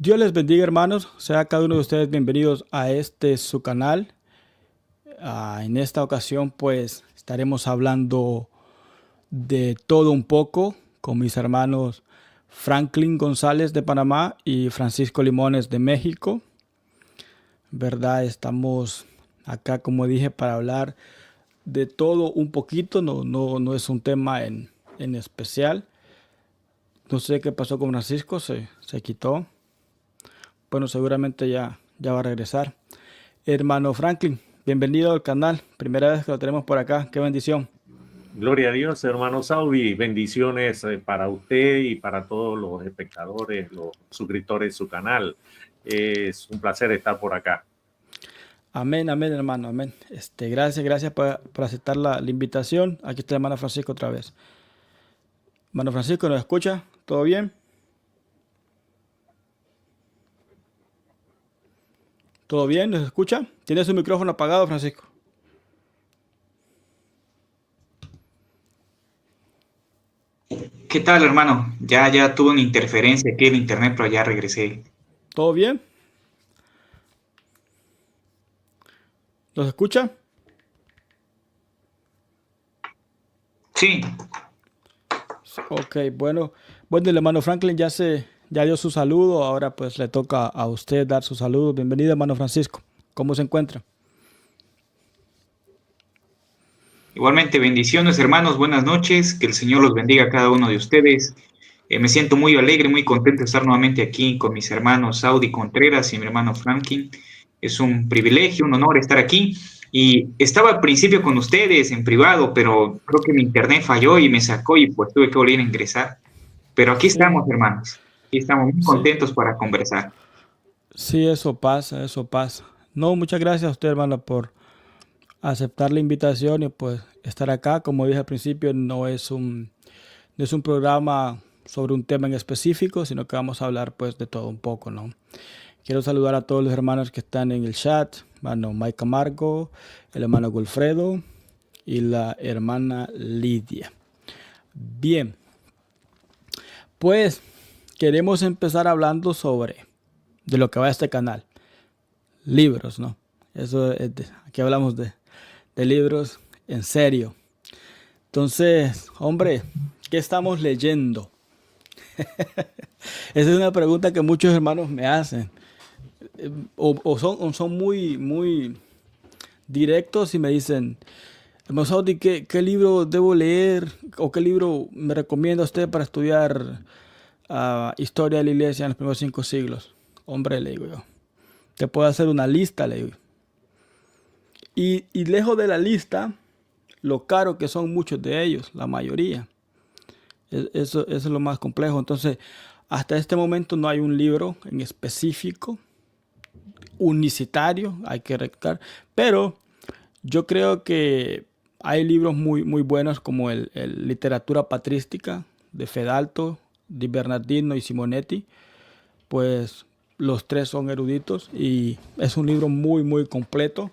Dios les bendiga, hermanos. Sea cada uno de ustedes bienvenidos a este su canal. En esta ocasión, pues, estaremos hablando de todo un poco con mis hermanos Franklin González de Panamá y Francisco Limones de México. ¿Verdad? Estamos acá, como dije, para hablar de todo un poquito. No es un tema en especial. No sé qué pasó con Francisco, se quitó. Bueno, seguramente ya va a regresar. Hermano Franklin, bienvenido al canal. Primera vez que lo tenemos por acá. Qué bendición. Gloria a Dios, hermano Saudi. Bendiciones para usted y para todos los espectadores, los suscriptores de su canal. Es un placer estar por acá. Amén, amén, hermano, amén. Gracias por aceptar la invitación. Aquí está el hermano Francisco otra vez. Hermano Francisco, ¿nos escucha? ¿Todo bien? ¿Todo bien? ¿Nos escucha? ¿Tiene su micrófono apagado, Francisco? ¿Qué tal, hermano? Ya tuve una interferencia aquí en internet, pero ya regresé. ¿Todo bien? ¿Nos escucha? Sí, Ok, bueno. Bueno, el hermano Franklin ya dio su saludo. Ahora pues le toca a usted dar su saludo. Bienvenido, hermano Francisco. ¿Cómo se encuentra? igualmente bendiciones, hermanos, buenas noches, que el Señor los bendiga a cada uno de ustedes. Me siento muy alegre, muy contento de estar nuevamente aquí con mis hermanos Saudi Contreras y mi hermano Franklin. Es un privilegio, un honor estar aquí. Y estaba al principio con ustedes en privado, pero creo que mi internet falló y me sacó y pues tuve que volver a ingresar. Pero aquí Sí, estamos, hermanos. Aquí estamos muy sí. contentos para conversar. Sí, eso pasa, eso pasa. No, muchas gracias a usted, hermano, por aceptar la invitación y pues estar acá. Como dije al principio, no es un programa sobre un tema en específico, sino que vamos a hablar pues de todo un poco, ¿no? Quiero saludar a todos los hermanos que están en el chat, hermano Mike Camargo, el hermano Wilfredo y la hermana Lidia. Bien, pues queremos empezar hablando sobre de lo que va a este canal, libros, ¿no? Aquí hablamos de libros en serio. Entonces, hombre, ¿qué estamos leyendo? Esa es una pregunta que muchos hermanos me hacen. O son muy directos y me dicen, hermano Saudi, ¿qué libro debo leer? ¿O qué libro me recomienda usted para estudiar historia de la iglesia en los primeros 5 siglos? Hombre, le digo yo, te puedo hacer una lista, le digo. Y lejos de la lista, lo caro que son muchos de ellos, la mayoría. Eso es lo más complejo. Entonces, hasta este momento no hay un libro en específico, unicitario, hay que recalcar. Pero yo creo que hay libros muy buenos como el Literatura Patrística de Fedalto, Di Bernardino y Simonetti. Pues los tres son eruditos y es un libro muy completo.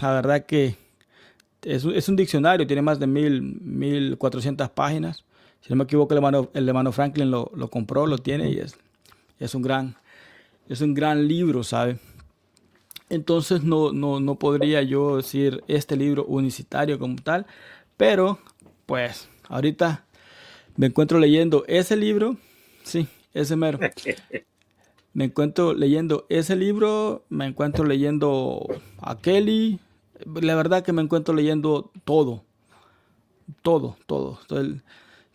La verdad que es un diccionario, tiene más de 1400 páginas. Si no me equivoco, el hermano Franklin lo compró, lo tiene y es un gran libro, ¿sabe? Entonces no podría yo decir este libro unicitario como tal, pero pues ahorita me encuentro leyendo ese libro, sí, ese mero. Me encuentro leyendo ese libro, me encuentro leyendo a Kelly. La verdad que me encuentro leyendo todo. Estoy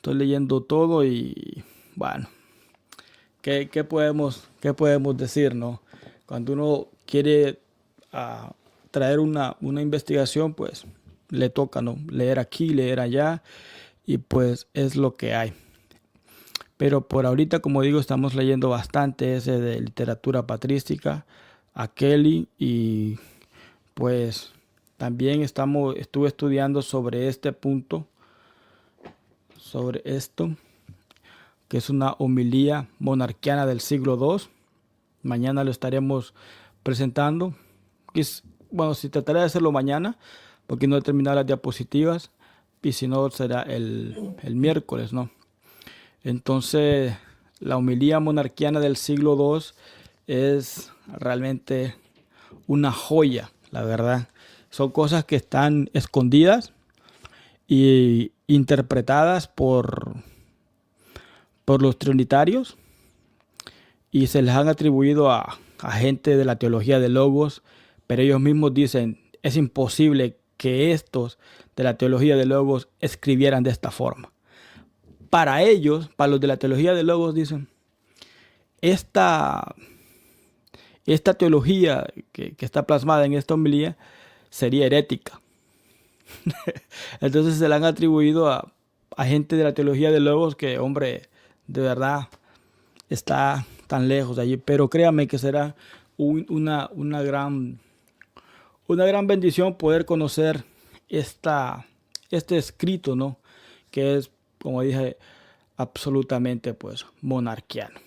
leyendo todo y bueno, ¿qué podemos decir, no? Cuando uno quiere traer una investigación, pues le toca, ¿no? Leer aquí, leer allá y pues es lo que hay. Pero por ahorita, como digo, estamos leyendo bastante ese de literatura patrística, a Kelly y pues también estuve estudiando sobre este punto, sobre esto, que es una homilía monarquiana del siglo II. Mañana lo estaremos presentando. Bueno, si trataré de hacerlo mañana, porque no he terminado las diapositivas, y si no será el miércoles, ¿no? Entonces, la homilía monarquiana del siglo II es realmente una joya, la verdad. Son cosas que están escondidas y interpretadas por los trinitarios y se les han atribuido a gente de la teología de Logos, pero ellos mismos dicen, es imposible que estos de la teología de Logos escribieran de esta forma. Para ellos, para los de la teología de Logos, dicen, esta teología que está plasmada en esta homilía sería herética. Entonces se la han atribuido a gente de la teología de Logos que, hombre, de verdad está tan lejos de allí. Pero créame que será una gran bendición poder conocer este escrito, ¿no? Que es, como dije, absolutamente pues monarquiano.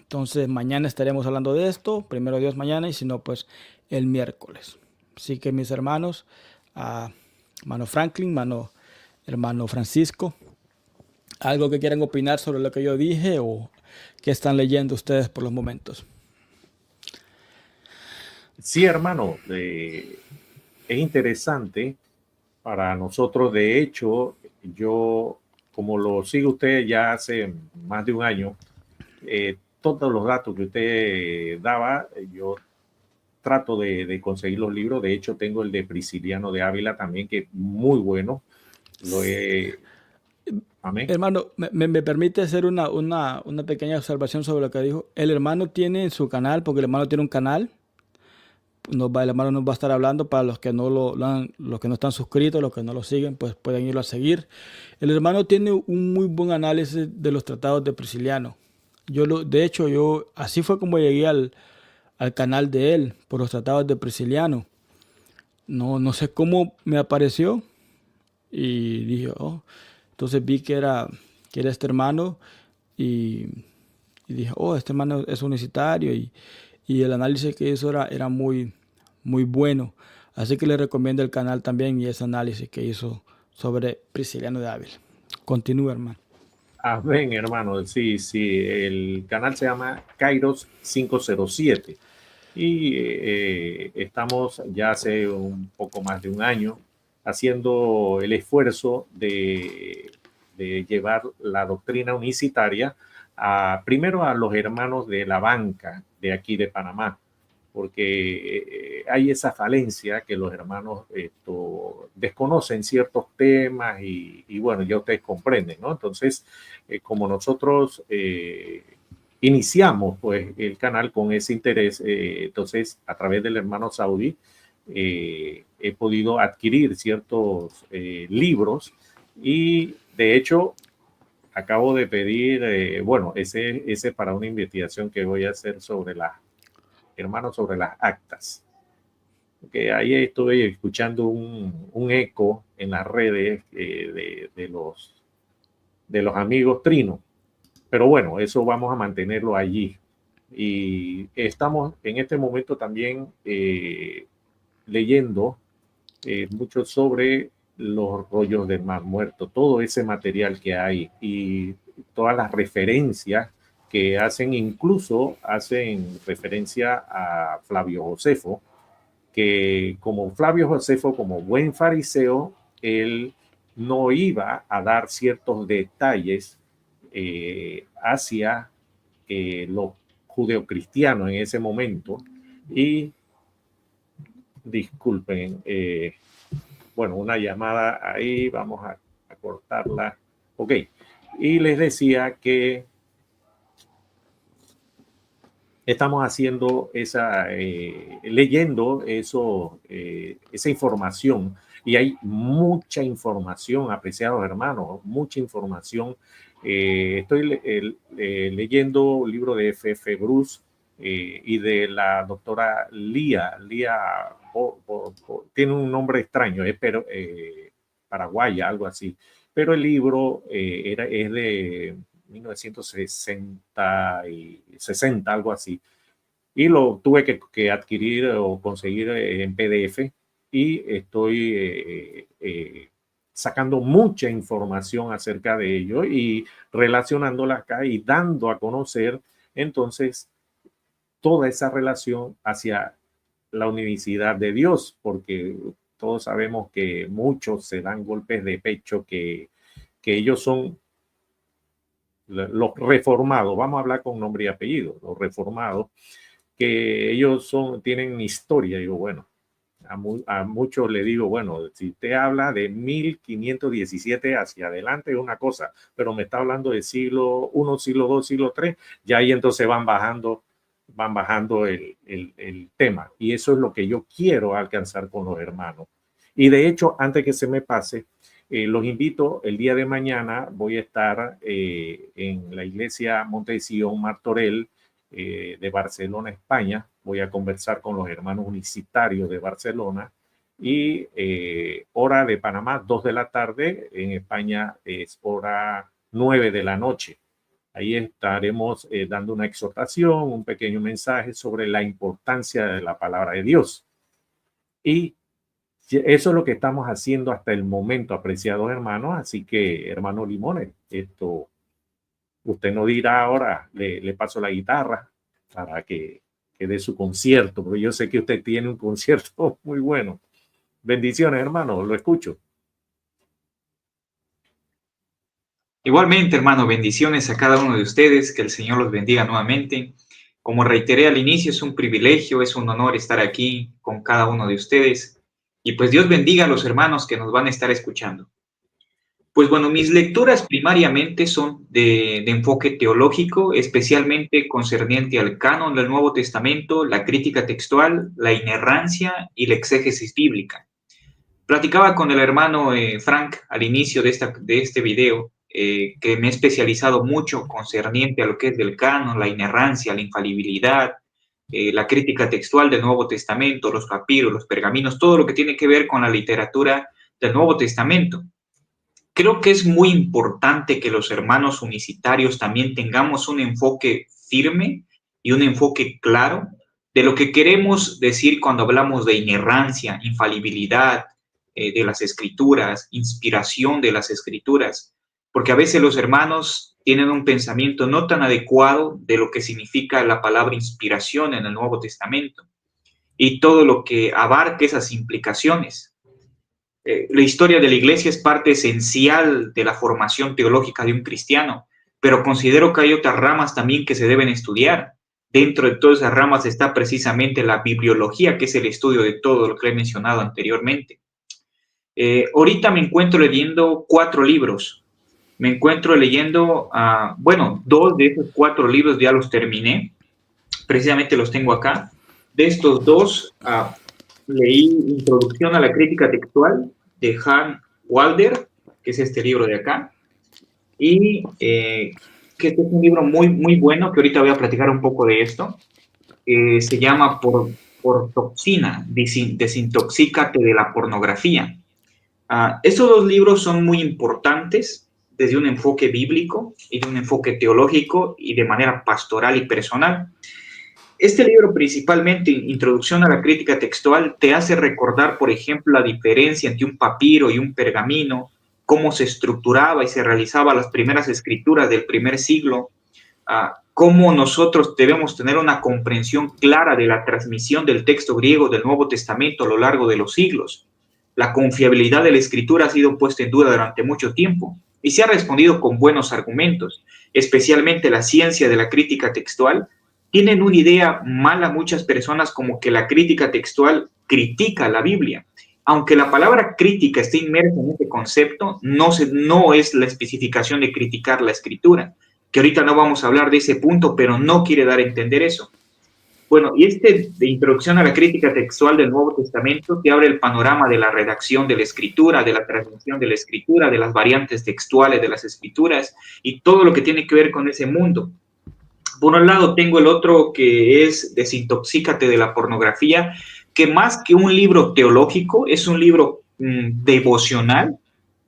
Entonces mañana estaremos hablando de esto, primero Dios mañana, y si no, pues el miércoles. Así que mis hermanos, hermano Franklin, hermano Francisco, ¿algo que quieran opinar sobre lo que yo dije o qué están leyendo ustedes por los momentos? Sí, hermano, es interesante para nosotros. De hecho, yo, como lo sigue usted ya hace más de un año, todos los datos que usted daba, yo trato de conseguir los libros. De hecho, tengo el de Prisciliano de Ávila también, que es muy bueno. Amén. Hermano, me permite hacer una pequeña observación sobre lo que dijo. El hermano tiene su canal, porque el hermano tiene un canal. El hermano nos va a estar hablando para los que los que no están suscritos, los que no lo siguen, pues pueden irlo a seguir. El hermano tiene un muy buen análisis de los tratados de Prisciliano. De hecho, así fue como llegué al canal de él, por los tratados de Prisciliano. No sé cómo me apareció y dije, oh, entonces vi que era este hermano y dije, oh, este hermano es unicitario y el análisis que hizo era muy, muy bueno. Así que le recomiendo el canal también y ese análisis que hizo sobre Prisciliano de Ávila. Continúa, hermano. Amén, hermano. Sí, el canal se llama Kairos 507 y estamos ya hace un poco más de un año haciendo el esfuerzo de llevar la doctrina unicitaria primero a los hermanos de la banca de aquí de Panamá, porque hay esa falencia que los hermanos desconocen ciertos temas y bueno, ya ustedes comprenden, ¿no? Entonces, como nosotros iniciamos pues el canal con ese interés, entonces a través del hermano Saudi he podido adquirir ciertos libros y de hecho acabo de pedir, bueno, ese para una investigación que voy a hacer sobre sobre las actas. Porque ahí estuve escuchando un eco en las redes de los amigos Trino. Pero bueno, eso vamos a mantenerlo allí. Y estamos en este momento también leyendo mucho sobre los rollos del Mar Muerto, todo ese material que hay y todas las referencias que incluso hacen referencia a Flavio Josefo, que como Flavio Josefo, como buen fariseo, él no iba a dar ciertos detalles hacia los judeocristianos en ese momento. Y disculpen, bueno, una llamada ahí, vamos a cortarla. Ok, y les decía que estamos haciendo leyendo esa información, y hay mucha información, apreciados hermanos, mucha información. Estoy leyendo un libro de F.F. Bruce y de la doctora Lía tiene un nombre extraño, es paraguaya, algo así, pero el libro es de 1960, algo así, y lo tuve que adquirir o conseguir en PDF y estoy sacando mucha información acerca de ello y relacionándola acá y dando a conocer entonces toda esa relación hacia la unicidad de Dios, porque todos sabemos que muchos se dan golpes de pecho que ellos son los reformados, vamos a hablar con nombre y apellido, los reformados, que ellos tienen historia. Digo, bueno, a muchos le digo, bueno, si te habla de 1517 hacia adelante es una cosa, pero me está hablando de siglo I, siglo II, siglo III, ya ahí entonces van bajando el tema. Y eso es lo que yo quiero alcanzar con los hermanos. Y de hecho, antes que se me pase, los invito, el día de mañana voy a estar en la iglesia Monte de Sion Martorell de Barcelona, España. Voy a conversar con los hermanos unicitarios de Barcelona y hora de Panamá, 2 de la tarde, en España es hora 9 de la noche. Ahí estaremos dando una exhortación, un pequeño mensaje sobre la importancia de la palabra de Dios. Y eso es lo que estamos haciendo hasta el momento, apreciados hermanos. Así que, hermano Limones, esto, usted no dirá ahora, le paso la guitarra para que dé su concierto, porque yo sé que usted tiene un concierto muy bueno. Bendiciones, hermano, lo escucho. Igualmente, hermano, bendiciones a cada uno de ustedes, que el Señor los bendiga nuevamente. Como reiteré al inicio, es un privilegio, es un honor estar aquí con cada uno de ustedes. Y pues Dios bendiga a los hermanos que nos van a estar escuchando. Pues bueno, mis lecturas primariamente son de enfoque teológico, especialmente concerniente al canon del Nuevo Testamento, la crítica textual, la inerrancia y la exégesis bíblica. Platicaba con el hermano Frank al inicio de este video, que me he especializado mucho concerniente a lo que es del canon, la inerrancia, la infalibilidad, la crítica textual del Nuevo Testamento, los papiros, los pergaminos, todo lo que tiene que ver con la literatura del Nuevo Testamento. Creo que es muy importante que los hermanos unicitarios también tengamos un enfoque firme y un enfoque claro de lo que queremos decir cuando hablamos de inerrancia, infalibilidad de las escrituras, inspiración de las escrituras, porque a veces los hermanos tienen un pensamiento no tan adecuado de lo que significa la palabra inspiración en el Nuevo Testamento y todo lo que abarca esas implicaciones. La historia de la iglesia es parte esencial de la formación teológica de un cristiano, pero considero que hay otras ramas también que se deben estudiar. Dentro de todas esas ramas está precisamente la bibliología, que es el estudio de todo lo que he mencionado anteriormente. Ahorita me encuentro leyendo 4 libros. Me encuentro leyendo, 2 de esos 4 libros ya los terminé. Precisamente los tengo acá. De estos 2, leí Introducción a la Crítica Textual de Han Walder, que es este libro de acá. Y que este es un libro muy, muy bueno, que ahorita voy a platicar un poco de esto. Se llama Por toxina, desintoxícate de la pornografía. Estos 2 libros son muy importantes desde un enfoque bíblico y de un enfoque teológico y de manera pastoral y personal. Este libro, principalmente Introducción a la Crítica Textual, te hace recordar, por ejemplo, la diferencia entre un papiro y un pergamino, cómo se estructuraba y se realizaba las primeras escrituras del primer siglo, cómo nosotros debemos tener una comprensión clara de la transmisión del texto griego del Nuevo Testamento a lo largo de los siglos. La confiabilidad de la escritura ha sido puesta en duda durante mucho tiempo y se ha respondido con buenos argumentos, especialmente la ciencia de la crítica textual. Tienen una idea mala muchas personas como que la crítica textual critica la Biblia. Aunque la palabra crítica esté inmersa en este concepto, no es la especificación de criticar la escritura, que ahorita no vamos a hablar de ese punto, pero no quiere dar a entender eso. Bueno, y de Introducción a la Crítica Textual del Nuevo Testamento te abre el panorama de la redacción de la escritura, de la transmisión de la escritura, de las variantes textuales de las escrituras y todo lo que tiene que ver con ese mundo. Por un lado tengo el otro que es Desintoxícate de la pornografía, que más que un libro teológico es un libro devocional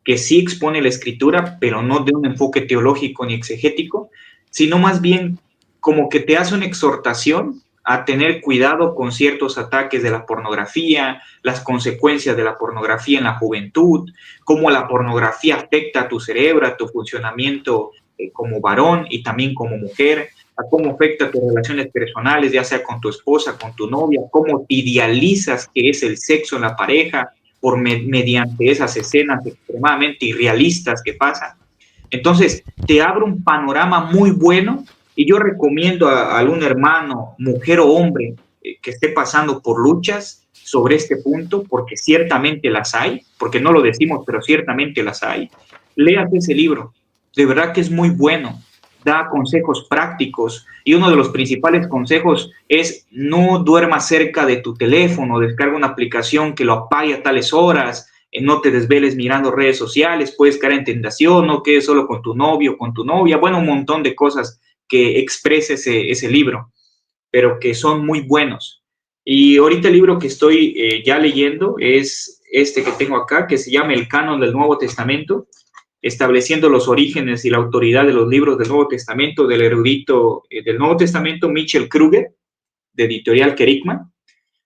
que sí expone la escritura, pero no de un enfoque teológico ni exegético, sino más bien como que te hace una exhortación a tener cuidado con ciertos ataques de la pornografía, las consecuencias de la pornografía en la juventud, cómo la pornografía afecta a tu cerebro, a tu funcionamiento como varón y también como mujer, a cómo afecta tus relaciones personales, ya sea con tu esposa, con tu novia, cómo idealizas que es el sexo en la pareja mediante esas escenas extremadamente irrealistas que pasan. Entonces, te abre un panorama muy bueno y yo recomiendo a algún hermano, mujer o hombre, que esté pasando por luchas sobre este punto, porque ciertamente las hay, porque no lo decimos, pero ciertamente las hay. Léate ese libro, de verdad que es muy bueno, da consejos prácticos y uno de los principales consejos es no duermas cerca de tu teléfono, descarga una aplicación que lo apague a tales horas, no te desveles mirando redes sociales, puedes caer en tentación, no quedes solo con tu novio, con tu novia, bueno, un montón de cosas que expresa ese libro, pero que son muy buenos. Y ahorita el libro que estoy ya leyendo es este que tengo acá, que se llama El Canon del Nuevo Testamento, estableciendo los orígenes y la autoridad de los libros del Nuevo Testamento, del erudito del Nuevo Testamento, Mitchell Kruger, de Editorial Kerigma.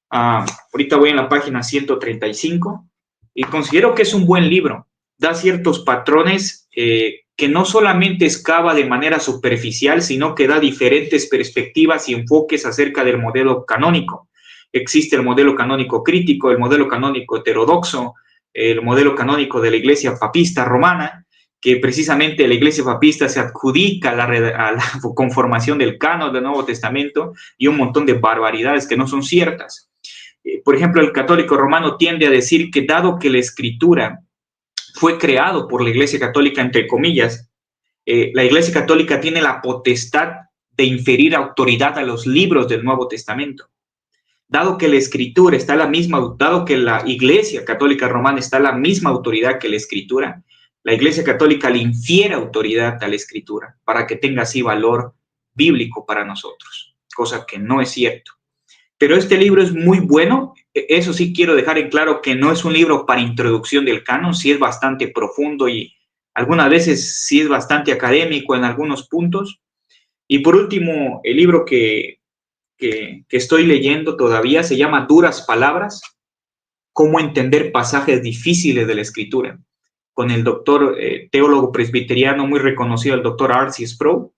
Ahorita voy en la página 135 y considero que es un buen libro. Da ciertos patrones que no solamente excava de manera superficial, sino que da diferentes perspectivas y enfoques acerca del modelo canónico. Existe el modelo canónico crítico, el modelo canónico heterodoxo, el modelo canónico de la Iglesia papista romana, que precisamente la Iglesia papista se adjudica a la conformación del canon del Nuevo Testamento y un montón de barbaridades que no son ciertas. Por ejemplo, el católico romano tiende a decir que dado que la escritura fue creado por la Iglesia Católica, entre comillas, la Iglesia Católica tiene la potestad de inferir autoridad a los libros del Nuevo Testamento. Dado que la escritura está la misma, dado que la Iglesia Católica Romana está la misma autoridad que la escritura, la Iglesia Católica le infiere autoridad a la escritura para que tenga así valor bíblico para nosotros, cosa que no es cierto. Pero este libro es muy bueno, eso sí quiero dejar en claro que no es un libro para introducción del canon, sí es bastante profundo y algunas veces sí es bastante académico en algunos puntos. Y por último, el libro que estoy leyendo todavía se llama Duras Palabras, cómo entender pasajes difíciles de la Escritura, con el doctor teólogo presbiteriano muy reconocido, el doctor R.C. Sproul.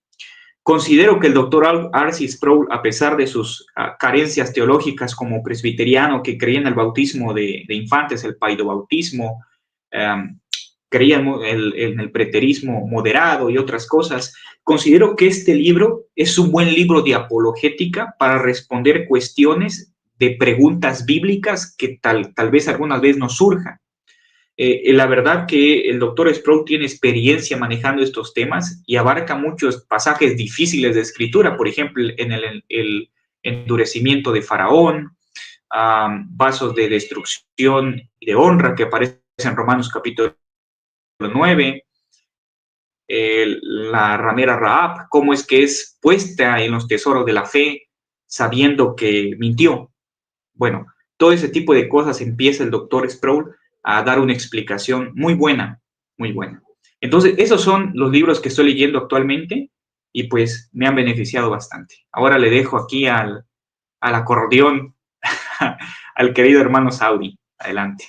Considero que el doctor R.C. Sproul, a pesar de sus carencias teológicas como presbiteriano, que creía en el bautismo de infantes, el paidobautismo, creía en el preterismo moderado y otras cosas, considero que este libro es un buen libro de apologética para responder cuestiones de preguntas bíblicas que tal vez algunas veces nos surjan. La verdad que el doctor Sproul tiene experiencia manejando estos temas y abarca muchos pasajes difíciles de escritura, por ejemplo, en el endurecimiento de Faraón, vasos de destrucción y de honra que aparecen en Romanos capítulo 9, la ramera Rahab, cómo es que es puesta en los tesoros de la fe sabiendo que mintió. Bueno, todo ese tipo de cosas empieza el doctor Sproul a dar una explicación muy buena, muy buena. Entonces, esos son los libros que estoy leyendo actualmente y pues me han beneficiado bastante. Ahora le dejo aquí al acordeón al querido hermano Saudi. Adelante.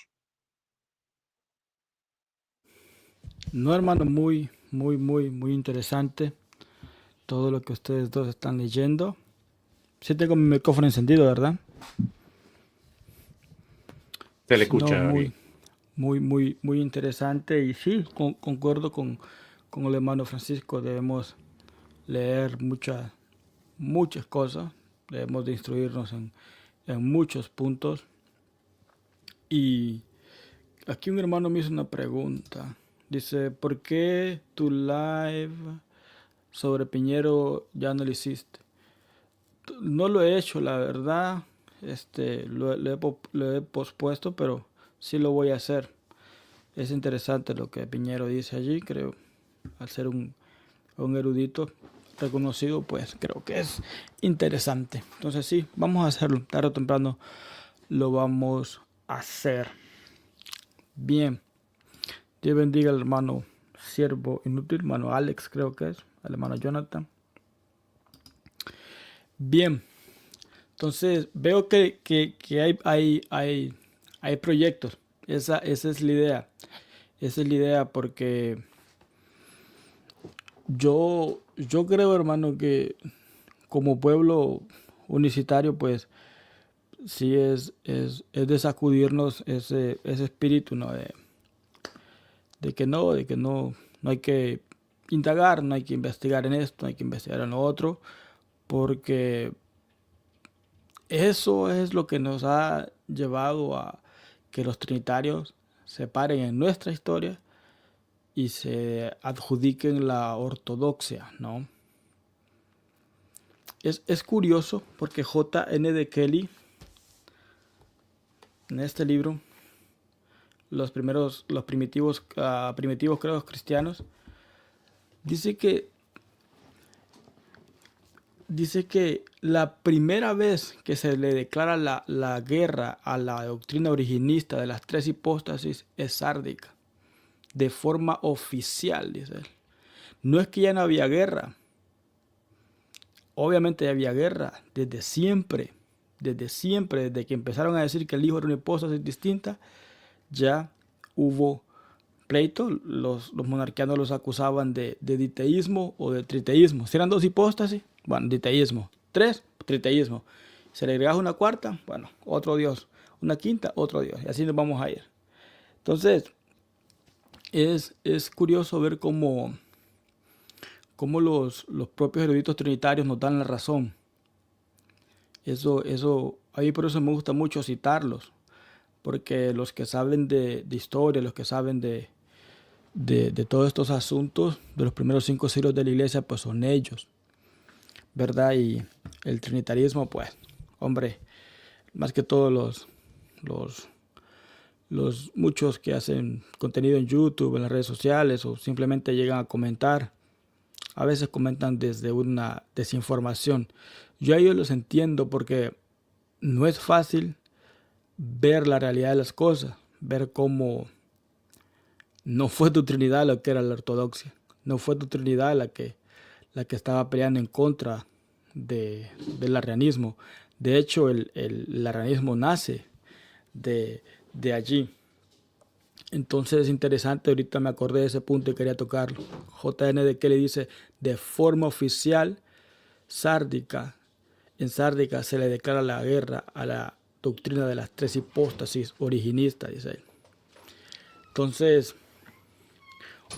No, hermano, muy interesante todo lo que ustedes dos están leyendo. Sí tengo mi micrófono encendido, ¿verdad? Se le escucha. No, muy interesante. Y sí, concuerdo con el hermano Francisco. Debemos leer muchas cosas. Debemos de instruirnos en muchos puntos. Y aquí un hermano me hizo una pregunta. Dice, ¿por qué tu live sobre Piñero ya no lo hiciste? No lo he hecho, la verdad. Lo he pospuesto, pero sí lo voy a hacer. Es interesante lo que Piñero dice allí, creo. Al ser un erudito reconocido, pues creo que es interesante. Entonces sí, vamos a hacerlo. Tarde o temprano lo vamos a hacer. Bien. Dios bendiga al hermano siervo inútil, hermano Alex creo que es, al hermano Jonathan. Bien, Entonces, veo que hay proyectos. Esa es la idea. Esa es la idea porque yo creo, hermano, que como pueblo unicitario, pues sí es de sacudirnos ese espíritu, ¿no? De que no hay que indagar, no hay que investigar en esto, no hay que investigar en lo otro, porque eso es lo que nos ha llevado a que los trinitarios se paren en nuestra historia y se adjudiquen la ortodoxia, ¿no? Es curioso porque J. N. de Kelly, en este libro, los primitivos credos cristianos, dice que la primera vez que se le declara la guerra a la doctrina originista de las tres hipóstasis es sárdica, de forma oficial, dice él. No es que ya no había guerra, obviamente ya había guerra desde siempre, desde que empezaron a decir que el Hijo era una hipóstasis distinta, ya hubo pleito. Los monarquianos los acusaban de diteísmo o de triteísmo. Si eran dos hipóstasis, bueno, diteísmo. Tres, triteísmo. Si le agregas una cuarta, bueno, otro Dios. Una quinta, otro Dios. Y así nos vamos a ir. Entonces, es curioso ver cómo los propios eruditos trinitarios nos dan la razón. A mí por eso me gusta mucho citarlos, porque los que saben de historia, los que saben de todos estos asuntos, de los primeros 5 siglos de la iglesia, pues son ellos, ¿verdad? Y el trinitarismo, pues, hombre, más que todos los muchos que hacen contenido en YouTube, en las redes sociales, o simplemente llegan a comentar, a veces comentan desde una desinformación. Yo a ellos los entiendo porque no es fácil ver la realidad de las cosas, ver cómo no fue tu Trinidad lo que era la ortodoxia, no fue tu Trinidad la que estaba peleando en contra del arrianismo. De hecho, el arrianismo nace de allí. Entonces es interesante, ahorita me acordé de ese punto y quería tocarlo. J.N. de Kelly dice, de forma oficial, en sárdica se le declara la guerra a la doctrina de las tres hipóstasis originistas, dice él. Entonces,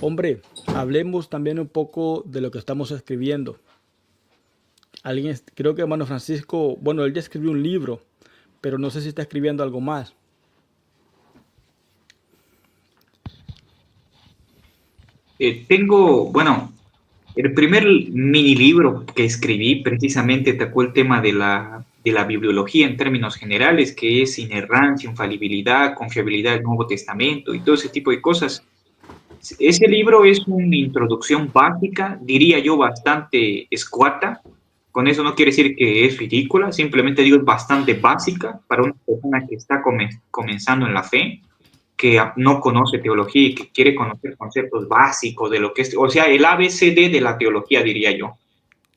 hombre, hablemos también un poco de lo que estamos escribiendo. Creo que hermano Francisco, bueno, él ya escribió un libro, pero no sé si está escribiendo algo más. El primer mini libro que escribí precisamente tocó el tema de la bibliología en términos generales, que es inerrancia, infalibilidad, confiabilidad del Nuevo Testamento y todo ese tipo de cosas. Ese libro es una introducción básica, diría yo bastante escueta. Con eso no quiere decir que es ridícula, simplemente digo es bastante básica para una persona que está comenzando en la fe, que no conoce teología y que quiere conocer conceptos básicos de lo que es, o sea, el ABCD de la teología, diría yo,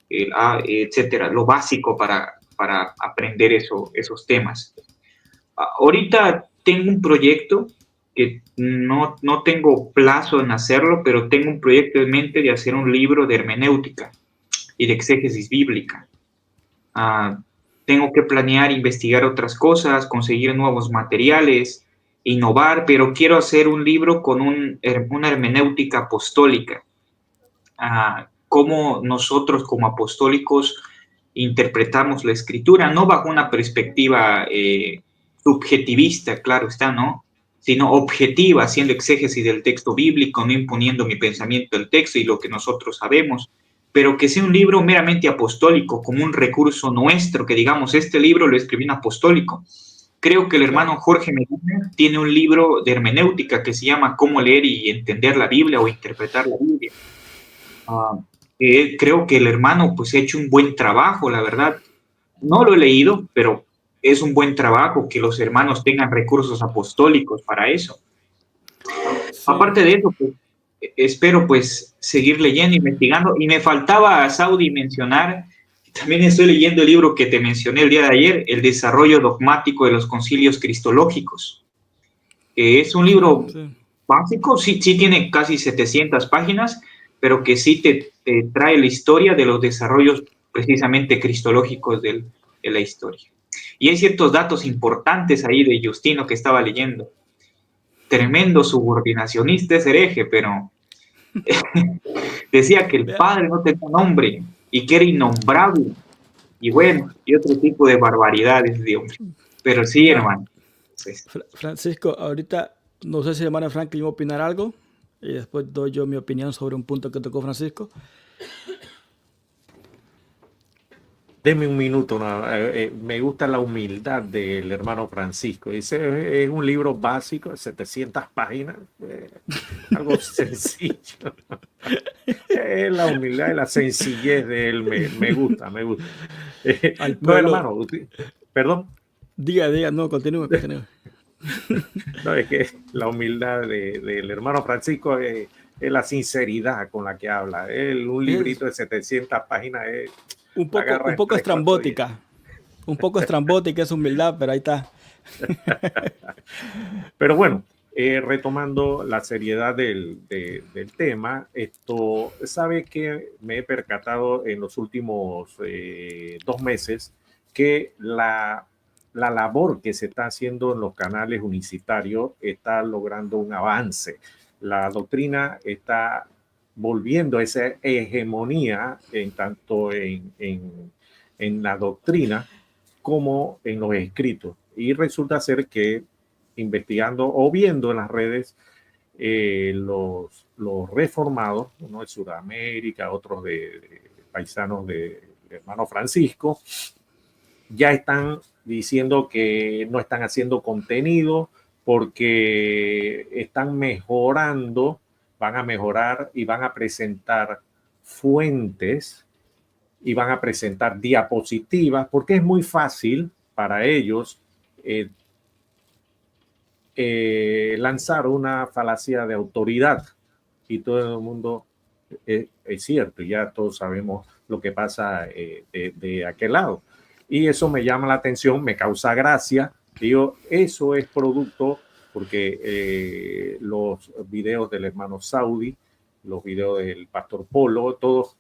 etcétera, lo básico para aprender esos temas. Ahorita tengo un proyecto que no tengo plazo en hacerlo, pero tengo un proyecto en mente de hacer un libro de hermenéutica y de exégesis bíblica. Tengo que planear, investigar otras cosas, conseguir nuevos materiales, innovar, pero quiero hacer un libro con una hermenéutica apostólica. Cómo nosotros como apostólicos interpretamos la escritura, no bajo una perspectiva subjetivista, claro está, ¿no? Sino objetiva, haciendo exégesis del texto bíblico, no imponiendo mi pensamiento del texto y lo que nosotros sabemos, pero que sea un libro meramente apostólico, como un recurso nuestro, que digamos, este libro lo escribí en apostólico. Creo que el hermano Jorge Medina tiene un libro de hermenéutica que se llama Cómo leer y entender la Biblia o interpretar la Biblia. Creo que el hermano pues ha hecho un buen trabajo, la verdad. No lo he leído, pero es un buen trabajo que los hermanos tengan recursos apostólicos para eso. Sí. Aparte de eso, pues, espero pues seguir leyendo, investigando. Y me faltaba, Saudi, mencionar También estoy leyendo el libro que te mencioné el día de ayer, El desarrollo dogmático de los concilios cristológicos. Es un libro Sí. básico, sí, sí tiene casi 700 páginas, pero que sí te trae la historia de los desarrollos precisamente cristológicos de la historia. Y hay ciertos datos importantes ahí de Justino que estaba leyendo. Tremendo subordinacionista es hereje, pero decía que el Vea, padre no tenía nombre y que era innombrable. Y bueno, y otro tipo de barbaridades de hombre. Pero sí, Fra- hermano. Entonces, Francisco, ahorita no sé si el hermano Franklin va a opinar algo y después doy yo mi opinión sobre un punto que tocó Francisco. Deme un minuto, me gusta la humildad del hermano Francisco. Ese es un libro básico de 700 páginas, algo sencillo. La humildad y la sencillez de él me gusta, me gusta. Al No, pueblo, hermano, perdón. diga, no, continúe. No, es que la humildad del hermano Francisco es la sinceridad con la que habla. Un Es librito de 700 páginas la un agarra en poco 3, 4 días. estrambótica esa humildad, pero ahí está. Pero bueno, retomando la seriedad del tema, esto, sabe que me he percatado en los últimos 2 meses que la labor que se está haciendo en los canales unicitarios está logrando un avance. La doctrina está volviendo a esa hegemonía en tanto en la doctrina como en los escritos. Y resulta ser que investigando o viendo en las redes los reformados, uno de Sudamérica, otros de paisanos de hermano Francisco, ya están diciendo que no están haciendo contenido porque están mejorando, van a mejorar y van a presentar fuentes y van a presentar diapositivas porque es muy fácil para ellos lanzar una falacia de autoridad y todo el mundo es cierto, ya todos sabemos lo que pasa de aquel lado. Y eso me llama la atención, me causa gracia. Digo, eso es producto porque los videos del hermano Saudi, los videos del pastor Polo, todos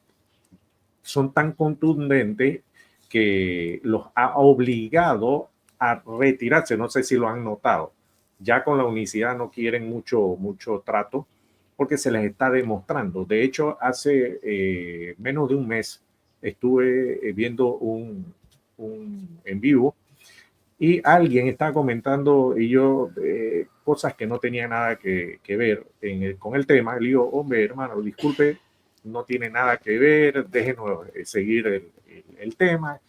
son tan contundentes que los ha obligado a retirarse. No sé si lo han notado. Ya con la unicidad no quieren mucho trato porque se les está demostrando. De hecho, hace menos de un mes estuve viendo un en vivo y alguien estaba comentando y yo cosas que no tenían nada que ver con el tema. Le digo, hombre, hermano, disculpe, no tiene nada que ver, déjenos seguir el tema.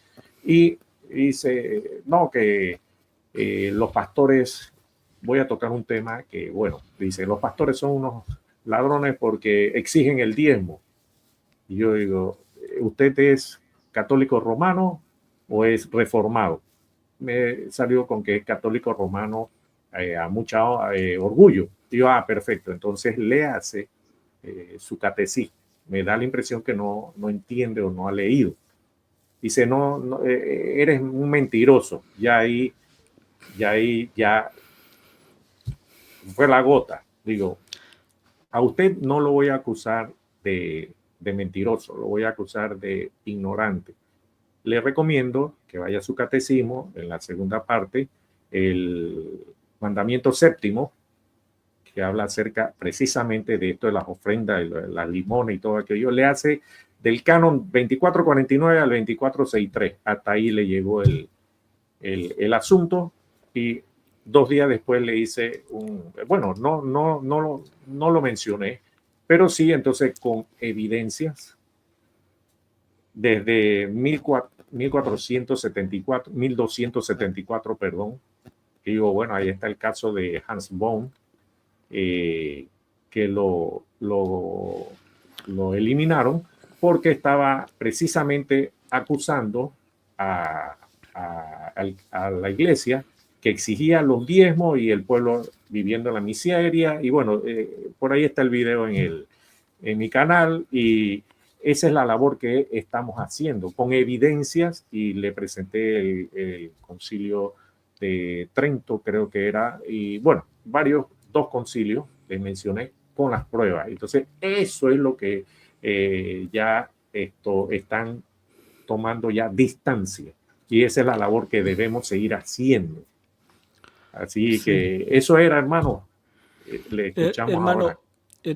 Y dice, no, que los pastores, voy a tocar un tema que, bueno, dice, los pastores son unos ladrones porque exigen el diezmo. Y yo digo, ¿usted es católico romano o es reformado? Me salió con que es católico romano a mucha orgullo. Y yo, perfecto, entonces léase su catecismo. Me da la impresión que no entiende o no ha leído. Dice, no eres un mentiroso. Ya fue la gota. Digo, a usted no lo voy a acusar de mentiroso, lo voy a acusar de ignorante. Le recomiendo que vaya a su catecismo, en la segunda parte, el mandamiento séptimo, que habla acerca precisamente de esto de las ofrendas, las limones y todo aquello. Le hace del canon 2449 al 2463. Hasta ahí le llegó el asunto y 2 días después le hice bueno, no lo mencioné, pero sí, entonces con evidencias desde 1274, perdón. Y digo, bueno, ahí está el caso de Hans Böhm, que lo eliminaron porque estaba precisamente acusando a la iglesia que exigía los diezmos y el pueblo viviendo en la miseria. Y bueno, por ahí está el video en mi canal y esa es la labor que estamos haciendo, con evidencias, y le presenté el concilio de Trento, creo que era, y bueno, dos concilios, les mencioné, con las pruebas. Entonces, eso es lo que ya están tomando ya distancia, y esa es la labor que debemos seguir haciendo. Así que eso era, hermano. Le escuchamos ahora.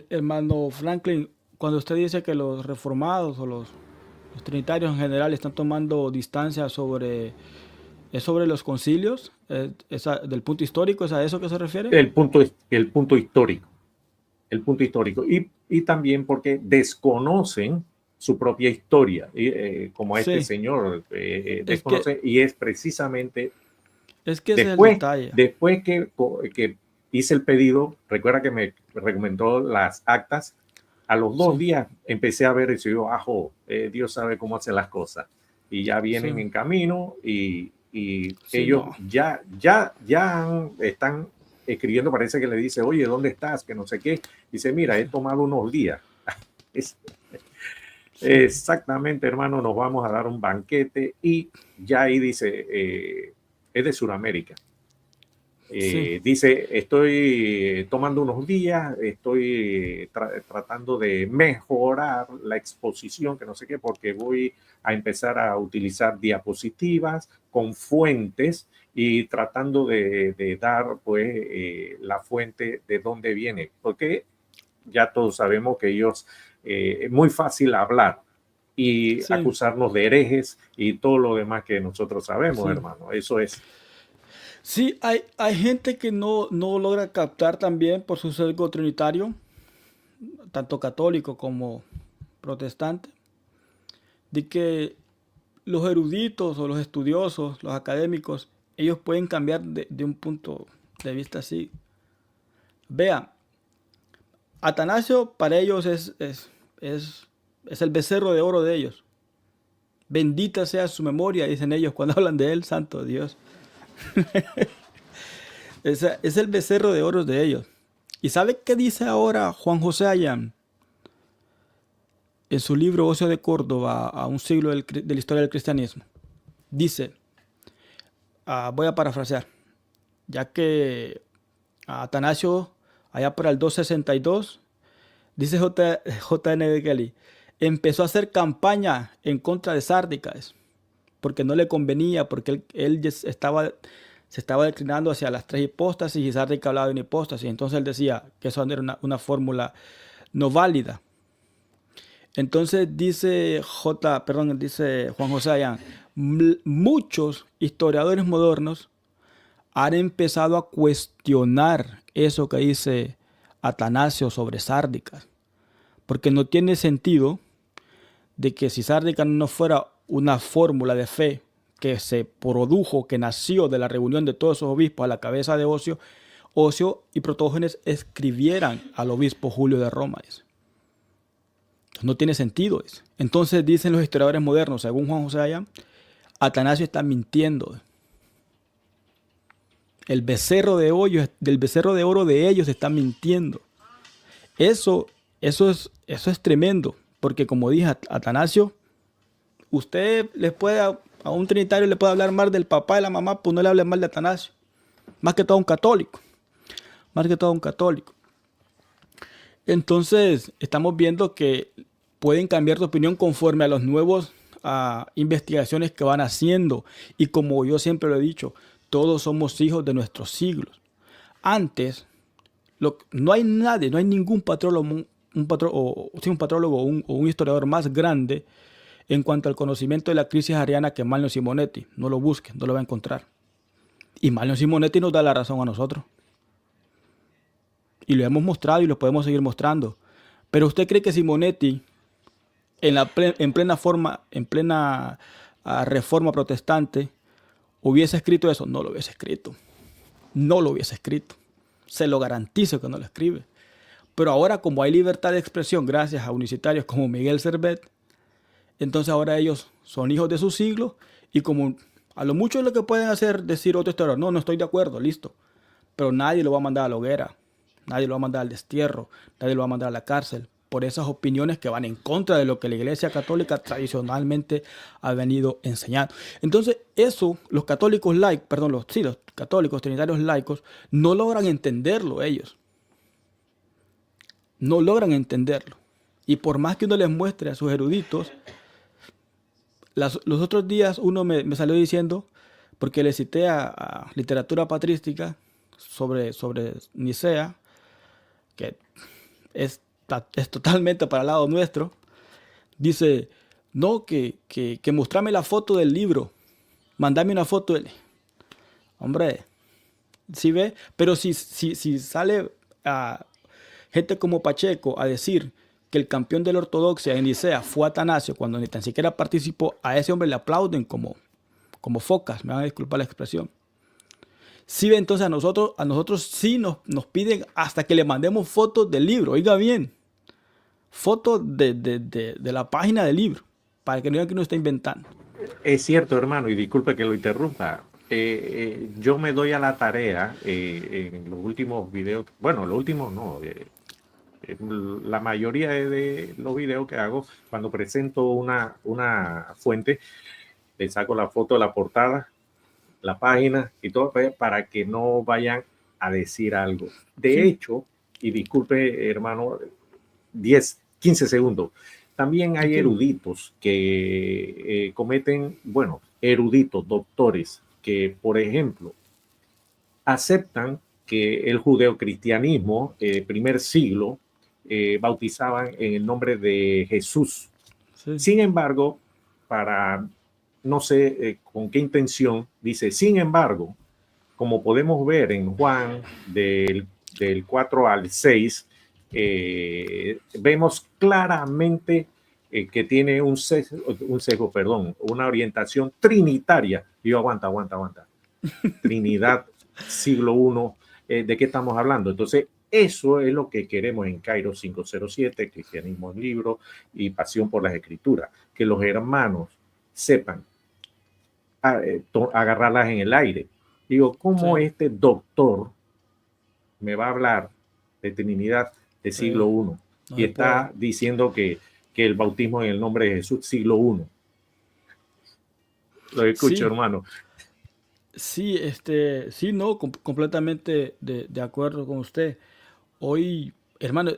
Hermano Franklin, cuando usted dice que los reformados o los trinitarios en general están tomando distancia sobre los concilios, del punto histórico, ¿es a eso que se refiere? El punto histórico. El punto histórico. Y también porque desconocen su propia historia, como este señor desconoce, y es precisamente que después, es el después que hice el pedido, recuerda que me recomendó las actas, a los 2 días empecé a ver eso, y yo, Dios sabe cómo hace las cosas, y ya vienen en camino, y ellos ya están escribiendo, parece que le dice, oye, ¿dónde estás? Que no sé qué. Dice, mira, he tomado unos días. Exactamente, hermano, nos vamos a dar un banquete, y ya ahí dice, es de Sudamérica. Dice, estoy tomando unos días, estoy tratando de mejorar la exposición, que no sé qué, porque voy a empezar a utilizar diapositivas con fuentes, y tratando de dar pues la fuente de dónde viene, porque ya todos sabemos que ellos es muy fácil hablar y acusarnos de herejes y todo lo demás que nosotros sabemos, hermano. Eso es. Sí, hay gente que no logra captar también por su sesgo trinitario, tanto católico como protestante, de que los eruditos o los estudiosos, los académicos, ellos pueden cambiar de un punto de vista así. Vean, Atanasio para ellos es el becerro de oro de ellos. Bendita sea su memoria, dicen ellos cuando hablan de él, santo Dios. Es el becerro de oro de ellos. ¿Y sabe qué dice ahora Juan José Ayán? En su libro Ocio de Córdoba, a un siglo de la historia del cristianismo. Dice, voy a parafrasear, ya que Atanasio, allá para el 262, dice J.N. de Kelly, empezó a hacer campaña en contra de Sárdicas, porque no le convenía, porque él se estaba declinando hacia las 3 hipóstasis, y Sárdica hablaba de una hipóstasis. Entonces él decía que eso era una fórmula no válida. Entonces dice Juan José Ayán, muchos historiadores modernos han empezado a cuestionar eso que dice Atanasio sobre Sárdicas, porque no tiene sentido de que si Sárdicas no fuera una fórmula de fe que se produjo, que nació de la reunión de todos esos obispos a la cabeza de Ocio y Protógenes escribieran al obispo Julio de Roma. No tiene sentido eso. Entonces dicen los historiadores modernos, según Juan José Ayán, Atanasio está mintiendo. Del becerro de oro de ellos está mintiendo. Eso es tremendo, porque como dije, Atanasio, usted les puede, a un trinitario le puede hablar mal del papá y la mamá, pues no le hable mal de Atanasio. Más que todo un católico. Entonces, estamos viendo que pueden cambiar de opinión conforme a los nuevos investigaciones que van haciendo. Y como yo siempre lo he dicho, todos somos hijos de nuestros siglos. Antes, no hay nadie, no hay ningún patrólogo, un patrólogo o un historiador más grande en cuanto al conocimiento de la crisis ariana que Manlio Simonetti. No lo busquen, no lo va a encontrar. Y Manlio Simonetti nos da la razón a nosotros. Y lo hemos mostrado y lo podemos seguir mostrando. Pero ¿usted cree que Simonetti, en plena reforma protestante, hubiese escrito eso? No lo hubiese escrito. No lo hubiese escrito. Se lo garantizo que no lo escribe. Pero ahora, como hay libertad de expresión gracias a unicitarios como Miguel Servet, entonces ahora ellos son hijos de su siglo, y como a lo mucho es lo que pueden hacer, decir otro historiador, no estoy de acuerdo, listo. Pero nadie lo va a mandar a la hoguera, nadie lo va a mandar al destierro, nadie lo va a mandar a la cárcel por esas opiniones que van en contra de lo que la Iglesia Católica tradicionalmente ha venido enseñando. Entonces, eso, los católicos los católicos trinitarios laicos, no logran entenderlo ellos. No logran entenderlo. Y por más que uno les muestre a sus eruditos, los otros días uno me salió diciendo, porque le cité a literatura patrística sobre Nicea, que es totalmente para el lado nuestro, dice, no, que mostrame la foto del libro, mandame una foto. Hombre, ¿sí ve? Pero si sale gente como Pacheco a decir que el campeón de la ortodoxia en Nicea fue Atanasio, cuando ni tan siquiera participó, a ese hombre le aplauden como focas, me van a disculpar la expresión. Sí, entonces a nosotros sí nos piden hasta que le mandemos fotos del libro, oiga bien, fotos de la página del libro, para que no digan que uno está inventando. Es cierto, hermano, y disculpe que lo interrumpa. Yo me doy a la tarea en los últimos videos, bueno, los últimos no, la mayoría de los videos que hago, cuando presento una fuente, le saco la foto de la portada, la página y todo, para que no vayan a decir algo. De hecho, y disculpe, hermano, 15 segundos. También hay eruditos que cometen, eruditos, doctores, que, por ejemplo, aceptan que el judeocristianismo, primer siglo, bautizaban en el nombre de Jesús. Sí. Sin embargo, no sé con qué intención, dice, sin embargo, como podemos ver en Juan del 4 al 6, vemos claramente que tiene una orientación trinitaria. Y yo, aguanta. Trinidad, siglo I, ¿de qué estamos hablando? Entonces, eso es lo que queremos en Cairo 507, Cristianismo en Libro y Pasión por las Escrituras, que los hermanos sepan agarrarlas en el aire. Digo, ¿cómo este doctor me va a hablar de Trinidad de siglo I y está diciendo que el bautismo en el nombre de Jesús, siglo I? Lo escucho, hermano. Sí, no, completamente de acuerdo con usted. Hoy, hermano,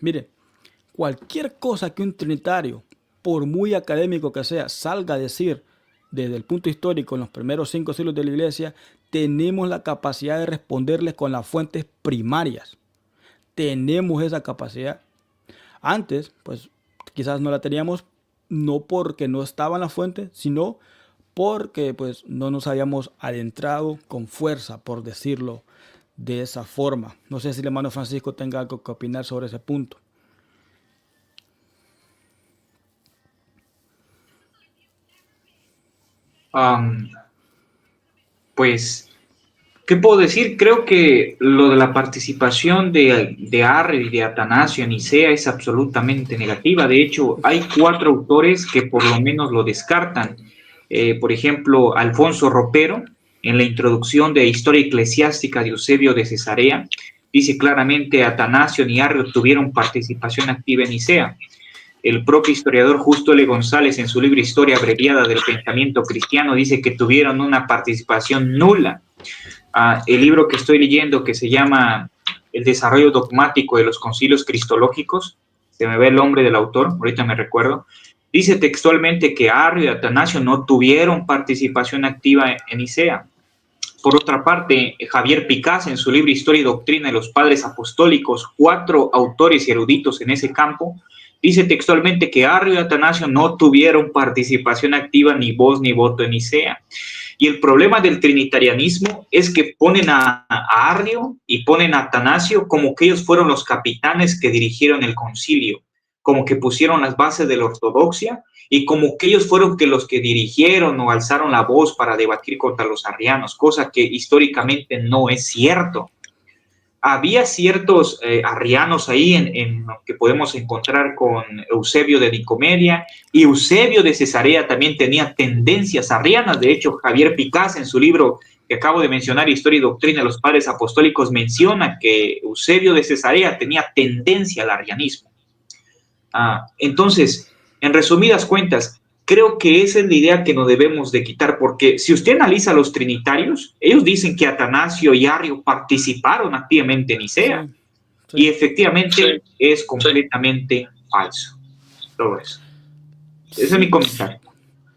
mire, cualquier cosa que un trinitario, por muy académico que sea, salga a decir desde el punto histórico en los primeros 5 siglos de la Iglesia, tenemos la capacidad de responderles con las fuentes primarias. Tenemos esa capacidad. Antes, pues, quizás no la teníamos, no porque no estaban las fuentes, sino porque pues no nos habíamos adentrado con fuerza, por decirlo de esa forma. No sé si el hermano Francisco tenga algo que opinar sobre ese punto. Pues, ¿qué puedo decir? Creo que lo de la participación de Arrio y de Atanasio en Nicea es absolutamente negativa. De hecho, hay 4 autores que por lo menos lo descartan. Por ejemplo, Alfonso Ropero, en la introducción de Historia Eclesiástica de Eusebio de Cesarea, dice claramente: Atanasio ni Arrio tuvieron participación activa en Nicea. El propio historiador Justo L. González, en su libro Historia Abreviada del Pensamiento Cristiano, dice que tuvieron una participación nula. El libro que estoy leyendo, que se llama El desarrollo dogmático de los concilios cristológicos, se me ve el nombre del autor, ahorita me recuerdo, dice textualmente que Arrio y Atanasio no tuvieron participación activa en Nicea. Por otra parte, Javier Picás, en su libro Historia y Doctrina de los Padres Apostólicos, 4 autores y eruditos en ese campo, dice textualmente que Arrio y Atanasio no tuvieron participación activa, ni voz ni voto en Nicea. Y el problema del trinitarianismo es que ponen a Arrio y ponen a Atanasio como que ellos fueron los capitanes que dirigieron el concilio, como que pusieron las bases de la ortodoxia y como que ellos fueron los que dirigieron o alzaron la voz para debatir contra los arrianos, cosa que históricamente no es cierto. Había ciertos arrianos ahí que podemos encontrar con Eusebio de Nicomedia, y Eusebio de Cesarea también tenía tendencias arrianas. De hecho, Javier Picás, en su libro que acabo de mencionar, Historia y Doctrina de los Padres Apostólicos, menciona que Eusebio de Cesarea tenía tendencia al arrianismo. Entonces, en resumidas cuentas, creo que esa es la idea que no debemos de quitar, porque si usted analiza a los trinitarios, ellos dicen que Atanasio y Arrio participaron activamente en Nicea, Sí, y sí. efectivamente es completamente falso. Todo eso. Ese es mi Sí, comentario.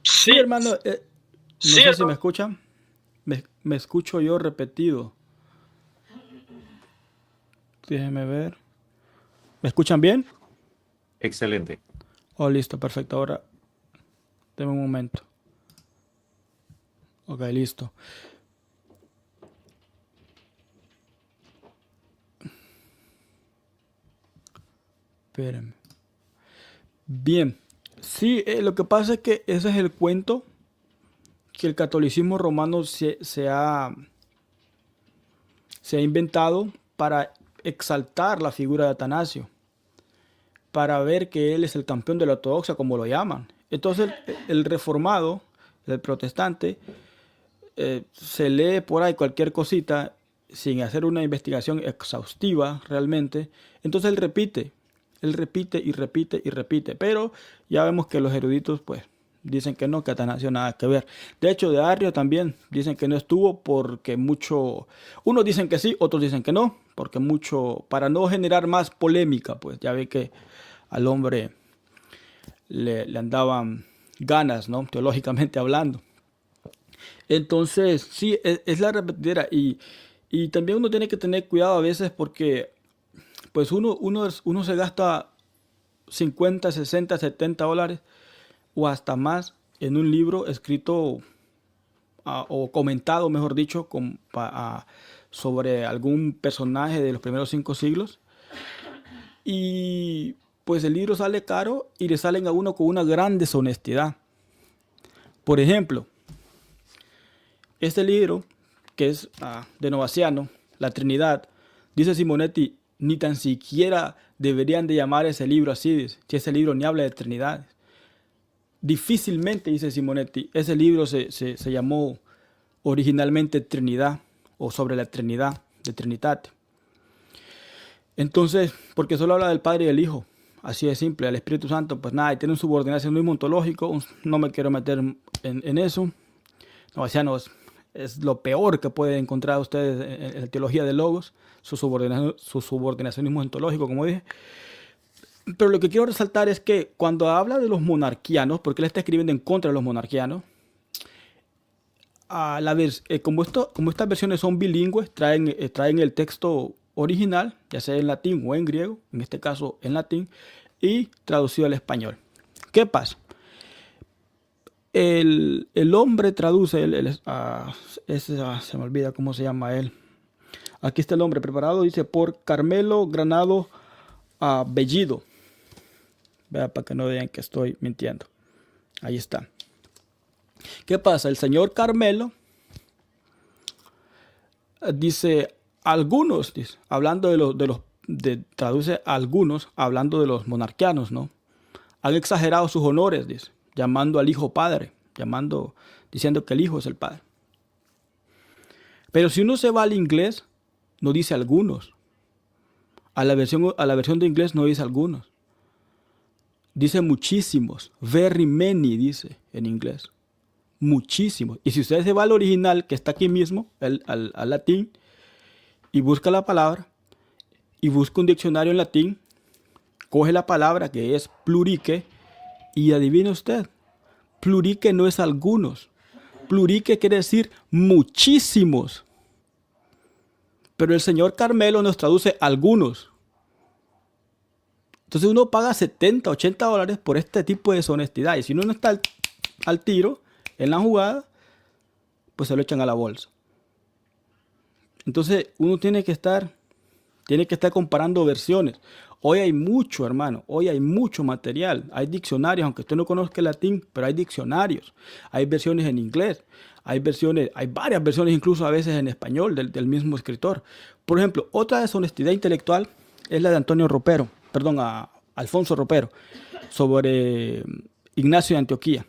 sí, hermano. No sé si me escuchan. Me escucho yo repetido. Déjenme ver. ¿Me escuchan bien? Excelente. Oh, listo, perfecto. Ahora, denme un momento. Ok, listo. Espérenme. Bien. Sí, lo que pasa es que ese es el cuento que el catolicismo romano se ha inventado para exaltar la figura de Atanasio, para ver que él es el campeón de la ortodoxia, como lo llaman. Entonces el reformado, el protestante, se lee por ahí cualquier cosita sin hacer una investigación exhaustiva realmente. Entonces él repite y repite y repite. Pero ya vemos que los eruditos pues dicen que no, que Atanasio nada que ver. De hecho, de Arrio también dicen que no estuvo porque mucho... Unos dicen que sí, otros dicen que no, porque mucho... Para no generar más polémica, pues ya ve que al hombre le andaban ganas, ¿no? Teológicamente hablando. Entonces, sí, es la repetidera y también uno tiene que tener cuidado a veces porque pues uno se gasta 50, 60, 70 dólares o hasta más en un libro escrito o comentado, mejor dicho, sobre algún personaje de los primeros 5 siglos. Y pues el libro sale caro y le salen a uno con una gran deshonestidad. Por ejemplo, este libro, que es de Novaciano, La Trinidad, dice Simonetti, ni tan siquiera deberían de llamar ese libro así, si ese libro ni habla de Trinidad. Difícilmente, dice Simonetti, ese libro se llamó originalmente Trinidad o sobre la Trinidad, de Trinitate. Entonces, porque solo habla del Padre y del Hijo, así de simple, el Espíritu Santo, pues nada, y tiene un subordinacionismo ontológico, no me quiero meter en eso. Novaciano es lo peor que pueden encontrar ustedes en la teología de Logos, su subordinacionismo ontológico, como dije. Pero lo que quiero resaltar es que cuando habla de los monarquianos, porque él está escribiendo en contra de los monarquianos, como estas versiones son bilingües, traen el texto original, ya sea en latín o en griego, en este caso en latín, y traducido al español. ¿Qué pasa? El hombre traduce, se me olvida cómo se llama él. Aquí está el hombre preparado, dice por Carmelo Granado Bellido. Vea, para que no vean que estoy mintiendo. Ahí está. ¿Qué pasa? El señor Carmelo dice algunos, dice, hablando traduce algunos, hablando de los monarquianos, ¿no? Han exagerado sus honores, dice, llamando al hijo padre, diciendo que el hijo es el padre. Pero si uno se va al inglés, no dice algunos. A la versión de inglés no dice algunos. Dice muchísimos. Very many, dice en inglés. Muchísimos. Y si usted se va al original, que está aquí mismo, al latín, y busca la palabra, y busca un diccionario en latín, coge la palabra que es plurique, y adivine usted, plurique no es algunos. Plurique quiere decir muchísimos. Pero el señor Carmelo nos traduce algunos. Entonces uno paga 70, 80 dólares por este tipo de deshonestidad. Y si uno no está al tiro, en la jugada, pues se lo echan a la bolsa. Entonces uno tiene que estar comparando versiones. Hoy hay mucho, hermano. Hoy hay mucho material. Hay diccionarios, aunque usted no conozca el latín, pero hay diccionarios. Hay versiones en inglés. Hay varias versiones incluso a veces en español del mismo escritor. Por ejemplo, otra deshonestidad intelectual es la de Alfonso Ropero, sobre Ignacio de Antioquía.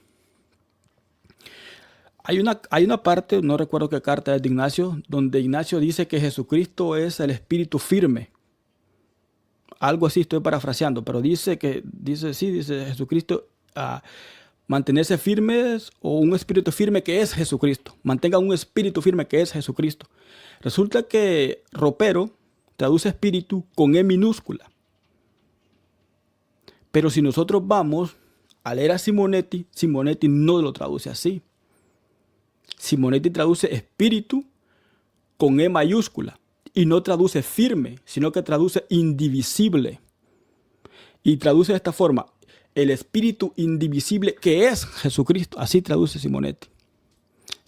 Hay una parte, no recuerdo qué carta es de Ignacio, donde Ignacio dice que Jesucristo es el espíritu firme. Algo así estoy parafraseando, pero dice Jesucristo, mantenerse firmes o un espíritu firme que es Jesucristo. Mantenga un espíritu firme que es Jesucristo. Resulta que ropero traduce espíritu con E minúscula. Pero si nosotros vamos a leer a Simonetti, Simonetti no lo traduce así. Simonetti traduce espíritu con E mayúscula y no traduce firme, sino que traduce indivisible. Y traduce de esta forma: el espíritu indivisible que es Jesucristo. Así traduce Simonetti.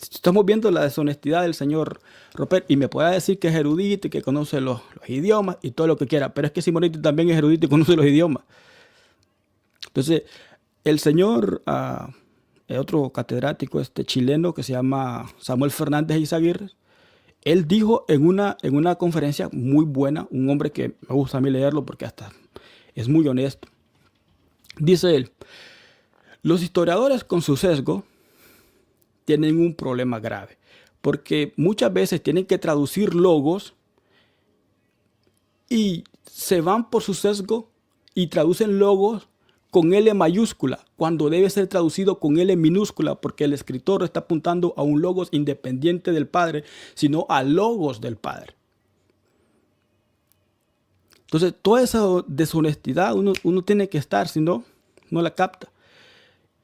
Estamos viendo la deshonestidad del señor Roper, y me puede decir que es erudito y que conoce los idiomas y todo lo que quiera, pero es que Simonetti también es erudito y conoce los idiomas. Entonces, el señor, otro catedrático chileno que se llama Samuel Fernández Izaguirre, él dijo en una conferencia muy buena, un hombre que me gusta a mí leerlo porque hasta es muy honesto. Dice él: los historiadores con su sesgo tienen un problema grave, porque muchas veces tienen que traducir logos y se van por su sesgo y traducen logos con L mayúscula, cuando debe ser traducido con L minúscula, porque el escritor está apuntando a un logos independiente del Padre, sino a logos del Padre. Entonces, toda esa deshonestidad uno tiene que estar, si no, no la capta.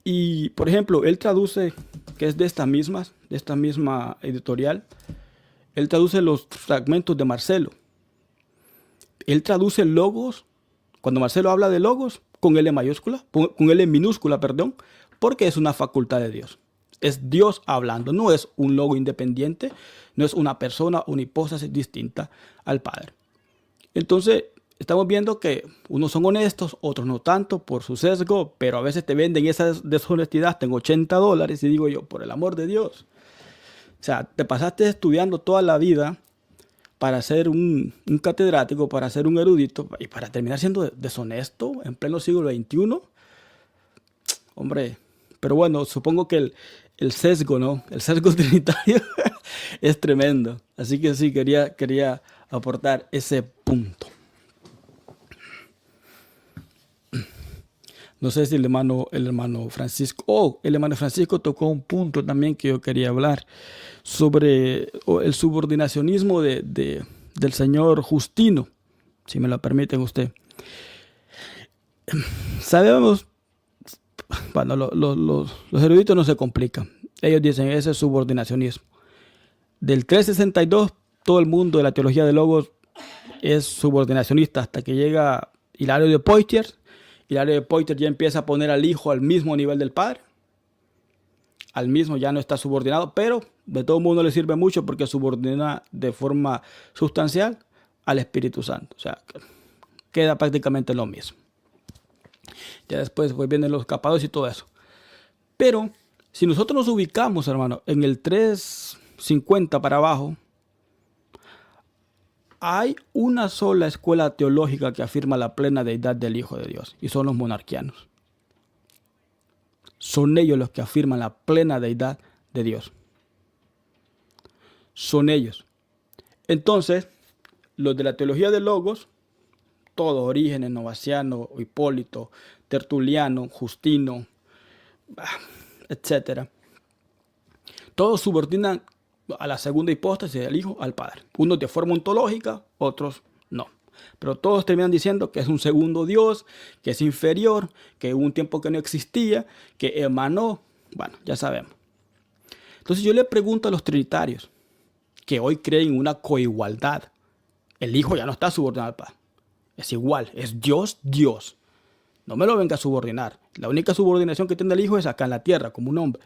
Y, por ejemplo, él traduce, que es de esta misma editorial, él traduce los fragmentos de Marcelo. Él traduce logos, cuando Marcelo habla de logos, con L mayúscula, con L minúscula, perdón, porque es una facultad de Dios. Es Dios hablando, no es un logo independiente, no es una persona, una hipóstasis distinta al Padre. Entonces, estamos viendo que unos son honestos, otros no tanto por su sesgo, pero a veces te venden esa deshonestidad. Tengo $80 y digo yo, por el amor de Dios. O sea, te pasaste estudiando toda la vida para ser un catedrático, para ser un erudito, y para terminar siendo deshonesto en pleno siglo XXI. Hombre, pero bueno, supongo que el sesgo, ¿no? El sesgo trinitario es tremendo. Así que sí, quería aportar ese punto. No sé si el hermano Francisco tocó un punto también que yo quería hablar sobre el subordinacionismo del señor Justino, si me lo permiten usted. Sabemos, bueno, los eruditos no se complican. Ellos dicen ese es subordinacionismo. Del 362, todo el mundo de la teología de Logos es subordinacionista hasta que llega Hilario de Poitiers. Hilario de Poitiers ya empieza a poner al Hijo al mismo nivel del Padre. Al mismo ya no está subordinado, pero de todo mundo le sirve mucho porque subordina de forma sustancial al Espíritu Santo. O sea, queda prácticamente lo mismo. Ya después vienen los capados y todo eso. Pero si nosotros nos ubicamos, hermano, en el 350 para abajo, hay una sola escuela teológica que afirma la plena deidad del Hijo de Dios, y son los monarquianos. Son ellos los que afirman la plena deidad de Dios. Son ellos. Entonces, los de la teología de Logos, todos, Orígenes, Novaciano, Hipólito, Tertuliano, Justino, etc. Todos subordinan a la segunda hipóstasis del Hijo al Padre. Unos de forma ontológica, otros no. Pero todos terminan diciendo que es un segundo Dios, que es inferior, que hubo un tiempo que no existía, que emanó. Bueno, ya sabemos. Entonces yo le pregunto a los trinitarios, que hoy creen en una coigualdad. El Hijo ya no está subordinado al Padre. Es igual, es Dios, Dios. No me lo venga a subordinar. La única subordinación que tiene el Hijo es acá en la tierra, como un hombre.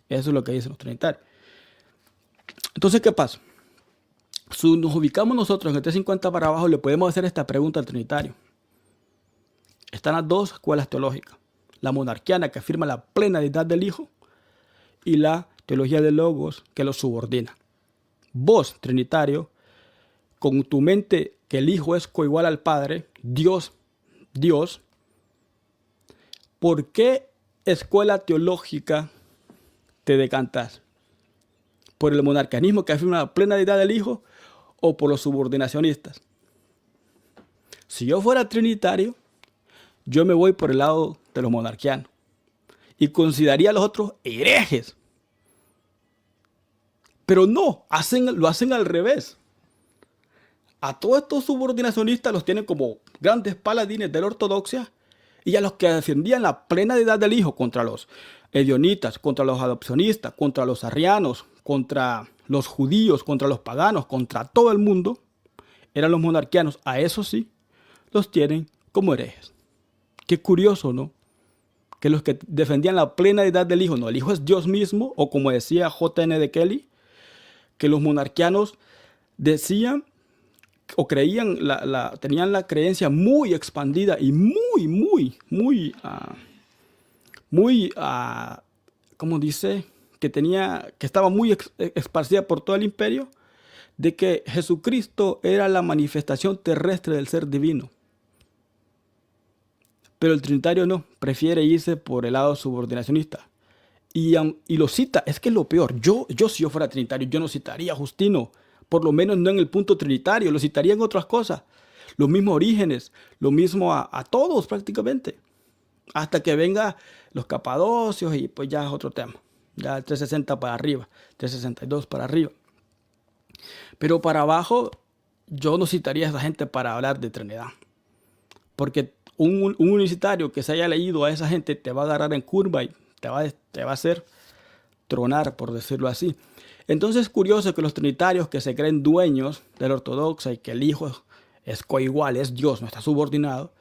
Eso es lo que dicen los trinitarios. Entonces, ¿qué pasa? Si nos ubicamos nosotros en el 350 para abajo, le podemos hacer esta pregunta al trinitario. Están las dos escuelas teológicas. La monarquiana, que afirma la plena deidad del Hijo, y la teología de Logos, que lo subordina. Vos, trinitario, con tu mente que el Hijo es coigual al Padre, Dios, ¿por qué escuela teológica te decantas? ¿Por el monarquianismo que afirma la plena deidad del Hijo o por los subordinacionistas? Si yo fuera trinitario, yo me voy por el lado de los monarquianos y consideraría a los otros herejes. Pero no, lo hacen al revés. A todos estos subordinacionistas los tienen como grandes paladines de la ortodoxia, y a los que defendían la plena deidad del Hijo contra los edionitas, contra los adopcionistas, contra los arrianos, contra los judíos, contra los paganos, contra todo el mundo, eran los monarquianos. A eso sí, los tienen como herejes. Qué curioso, ¿no? Que los que defendían la plena deidad del Hijo, no, el Hijo es Dios mismo, o como decía J.N. de Kelly, que los monarquianos decían o creían, tenían la creencia muy expandida y ¿cómo dice? Que estaba muy esparcida por todo el imperio, de que Jesucristo era la manifestación terrestre del ser divino. Pero el trinitario no, prefiere irse por el lado subordinacionista. Y lo cita, es que es lo peor. Yo si yo fuera trinitario, yo no citaría a Justino, por lo menos no en el punto trinitario, lo citaría en otras cosas. Los mismos orígenes, lo mismo a todos prácticamente. Hasta que venga los capadocios y pues ya es otro tema. Ya el 360 para arriba, 362 para arriba. Pero para abajo, yo no citaría a esa gente para hablar de Trinidad. Porque un universitario que se haya leído a esa gente te va a agarrar en curva y te va a hacer tronar, por decirlo así. Entonces es curioso que los trinitarios que se creen dueños de la ortodoxia y que el Hijo es coigual, es Dios, no está subordinado,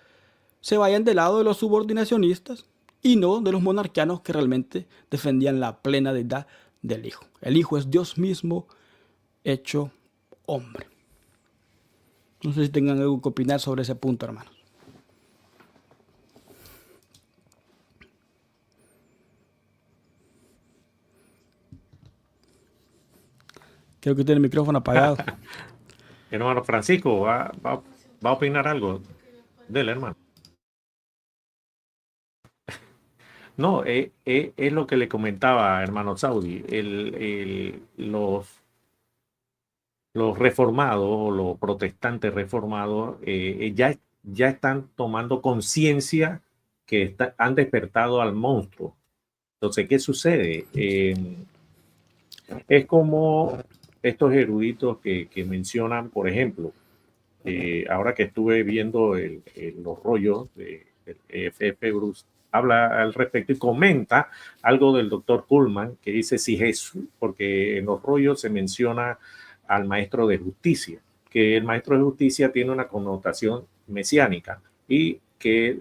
se vayan del lado de los subordinacionistas y no de los monarquianos que realmente defendían la plena deidad del Hijo. El Hijo es Dios mismo hecho hombre. No sé si tengan algo que opinar sobre ese punto, hermanos. Creo que tiene el micrófono apagado. Hermano Francisco, ¿va a opinar algo del hermano? No, es lo que le comentaba, hermano Saudi. Los reformados o los protestantes reformados ya están tomando conciencia que han despertado al monstruo. Entonces, ¿qué sucede? Es como estos eruditos que mencionan, por ejemplo, ahora que estuve viendo los rollos de F.F. Bruce, habla al respecto y comenta algo del doctor Kuhlman, que dice si Jesús, porque en los rollos se menciona al maestro de justicia, que el maestro de justicia tiene una connotación mesiánica y que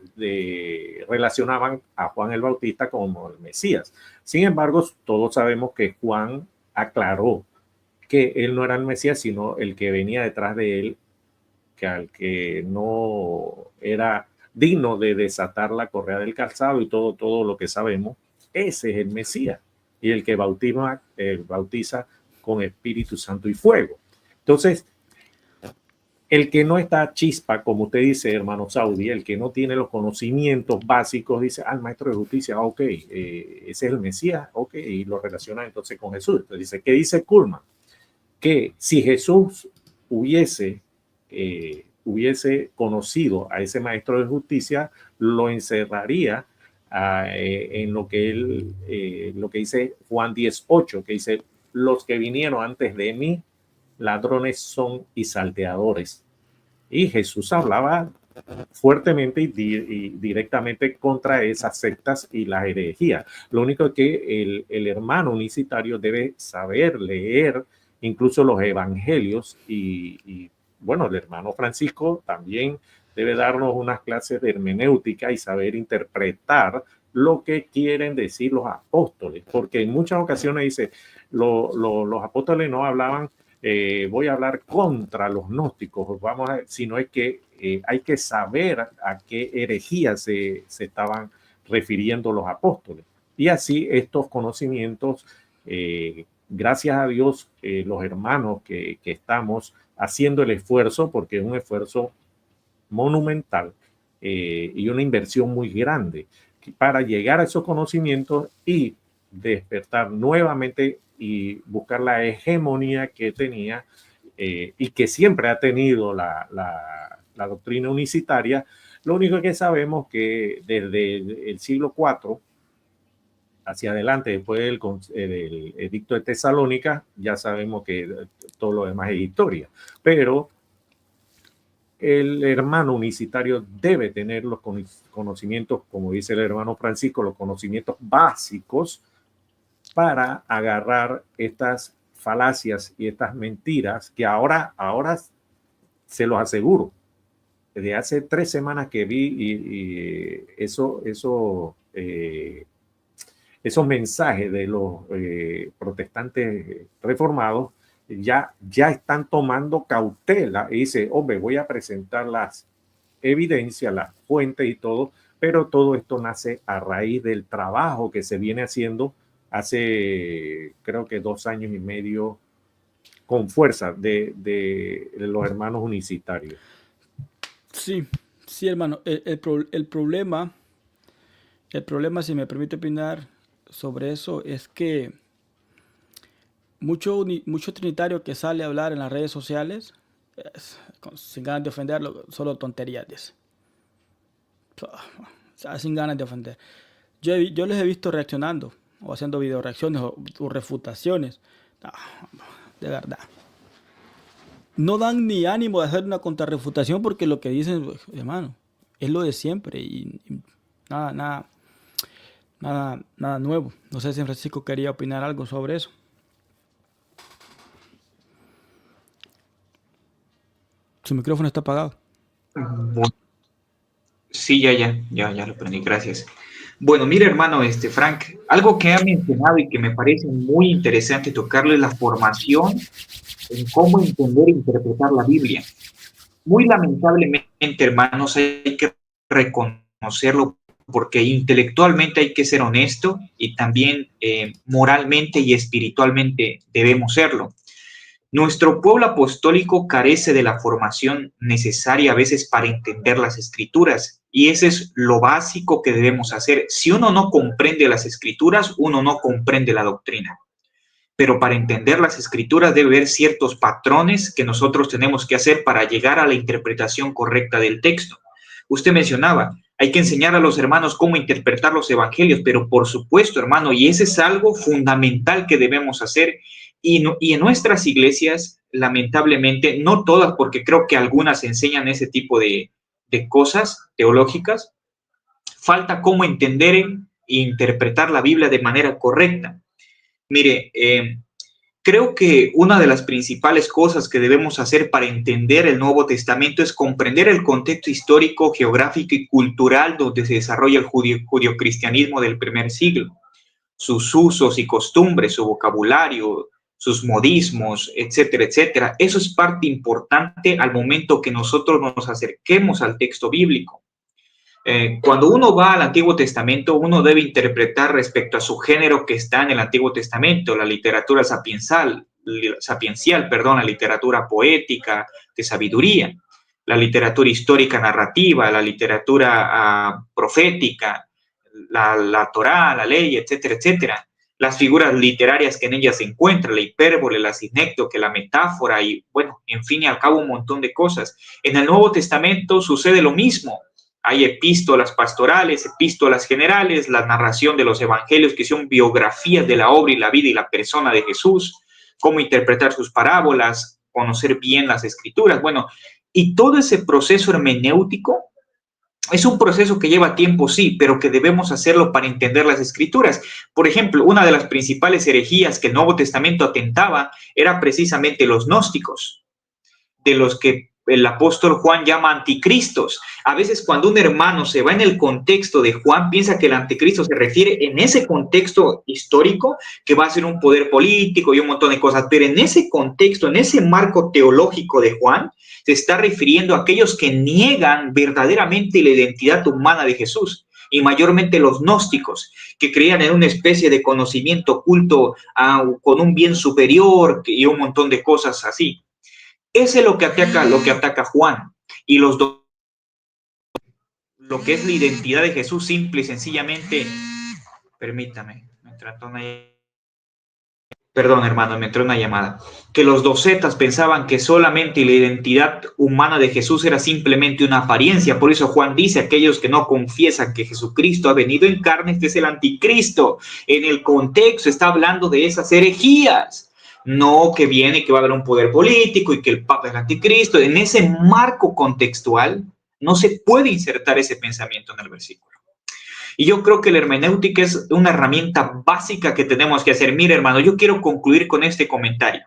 relacionaban a Juan el Bautista como el Mesías. Sin embargo, todos sabemos que Juan aclaró que él no era el Mesías, sino el que venía detrás de él, que al que no era digno de desatar la correa del calzado y todo lo que sabemos, ese es el Mesías y el que bautiza con Espíritu Santo y fuego. Entonces, el que no está chispa, como usted dice, hermano Saudi, el que no tiene los conocimientos básicos, dice, el maestro de justicia, ok, ese es el Mesías, ok, y lo relaciona entonces con Jesús. Entonces dice, ¿qué dice Kuhlman? Que si Jesús hubiese conocido a ese maestro de justicia, lo encerraría en lo que dice Juan 10:8, que dice, los que vinieron antes de mí, ladrones son y salteadores. Y Jesús hablaba fuertemente y directamente contra esas sectas y las herejías. Lo único es que el hermano unicitario debe saber leer incluso los evangelios y bueno, el hermano Francisco también debe darnos unas clases de hermenéutica y saber interpretar lo que quieren decir los apóstoles, porque en muchas ocasiones dice, los apóstoles no hablaban, voy a hablar contra los gnósticos, sino es que hay que saber a qué herejías se estaban refiriendo los apóstoles. Y así estos conocimientos, gracias a Dios, los hermanos que estamos haciendo el esfuerzo, porque es un esfuerzo monumental y una inversión muy grande para llegar a esos conocimientos y despertar nuevamente y buscar la hegemonía que tenía y que siempre ha tenido la la doctrina unicitaria. Lo único que sabemos que desde el siglo IV hacia adelante, después del edicto de Tesalónica, ya sabemos que todo lo demás es historia. Pero el hermano unicitario debe tener los conocimientos, como dice el hermano Francisco, los conocimientos básicos para agarrar estas falacias y estas mentiras que ahora se los aseguro. Desde hace 3 semanas que vi esos mensajes de los protestantes reformados, ya están tomando cautela y dice, hombre, voy a presentar las evidencias, las fuentes y todo, pero todo esto nace a raíz del trabajo que se viene haciendo hace, creo que 2 años y medio, con fuerza de los hermanos unicitarios. Sí, sí, hermano. El problema, si me permite opinar sobre eso, es que mucho trinitario que sale a hablar en las redes sociales, sin ganas de ofenderlo, solo tonterías. O sea, sin ganas de ofender. Yo les he visto reaccionando, o haciendo video reacciones, o refutaciones. No, de verdad. No dan ni ánimo de hacer una contrarrefutación porque lo que dicen, hermano, es lo de siempre y nada nuevo. No sé si Francisco quería opinar algo sobre eso. Su micrófono está apagado. Bueno, sí, ya lo prendí, gracias. Bueno, mira, hermano, Frank, algo que ha mencionado y que me parece muy interesante tocarlo es la formación en cómo entender e interpretar la Biblia. Muy lamentablemente, hermanos, hay que reconocerlo porque intelectualmente hay que ser honesto y también moralmente y espiritualmente debemos serlo. Nuestro pueblo apostólico carece de la formación necesaria a veces para entender las Escrituras, y ese es lo básico que debemos hacer. Si uno no comprende las Escrituras, uno no comprende la doctrina. Pero para entender las Escrituras debe haber ciertos patrones que nosotros tenemos que hacer para llegar a la interpretación correcta del texto. Usted mencionaba, hay que enseñar a los hermanos cómo interpretar los evangelios, pero por supuesto, hermano, y ese es algo fundamental que debemos hacer. Y en nuestras iglesias, lamentablemente, no todas, porque creo que algunas enseñan ese tipo de cosas teológicas, falta cómo entender e interpretar la Biblia de manera correcta. Mire, creo que una de las principales cosas que debemos hacer para entender el Nuevo Testamento es comprender el contexto histórico, geográfico y cultural donde se desarrolla el judio-cristianismo del primer siglo, sus usos y costumbres, su vocabulario, sus modismos, etcétera, etcétera. Eso es parte importante al momento que nosotros nos acerquemos al texto bíblico. Cuando uno va al Antiguo Testamento, uno debe interpretar respecto a su género que está en el Antiguo Testamento, la literatura sapiencial, la literatura poética, de sabiduría, la literatura histórica narrativa, la literatura profética, la Torá, la ley, etcétera, etcétera. Las figuras literarias que en ellas se encuentran, la hipérbole, la sinécdoque, la metáfora y, bueno, en fin y al cabo un montón de cosas. En el Nuevo Testamento sucede lo mismo. Hay epístolas pastorales, epístolas generales, la narración de los evangelios que son biografías de la obra y la vida y la persona de Jesús, cómo interpretar sus parábolas, conocer bien las escrituras. Bueno, y todo ese proceso hermenéutico es un proceso que lleva tiempo, sí, pero que debemos hacerlo para entender las Escrituras. Por ejemplo, una de las principales herejías que el Nuevo Testamento atentaba era precisamente los gnósticos, de los que el apóstol Juan llama anticristos. A veces cuando un hermano se va en el contexto de Juan, piensa que el anticristo se refiere en ese contexto histórico, que va a ser un poder político y un montón de cosas, pero en ese contexto, en ese marco teológico de Juan, se está refiriendo a aquellos que niegan verdaderamente la identidad humana de Jesús, y mayormente los gnósticos, que creían en una especie de conocimiento oculto con un bien superior y un montón de cosas así. Ese es lo que ataca Juan. Y lo que es la identidad de Jesús, simple y sencillamente, permítame, me trató Perdón, hermano, me entró una llamada. Que los docetas pensaban que solamente la identidad humana de Jesús era simplemente una apariencia. Por eso Juan dice, aquellos que no confiesan que Jesucristo ha venido en carne, este es el anticristo. En el contexto está hablando de esas herejías. No que viene y que va a haber un poder político y que el Papa es el anticristo. En ese marco contextual no se puede insertar ese pensamiento en el versículo. Y yo creo que la hermenéutica es una herramienta básica que tenemos que hacer. Mire, hermano, yo quiero concluir con este comentario.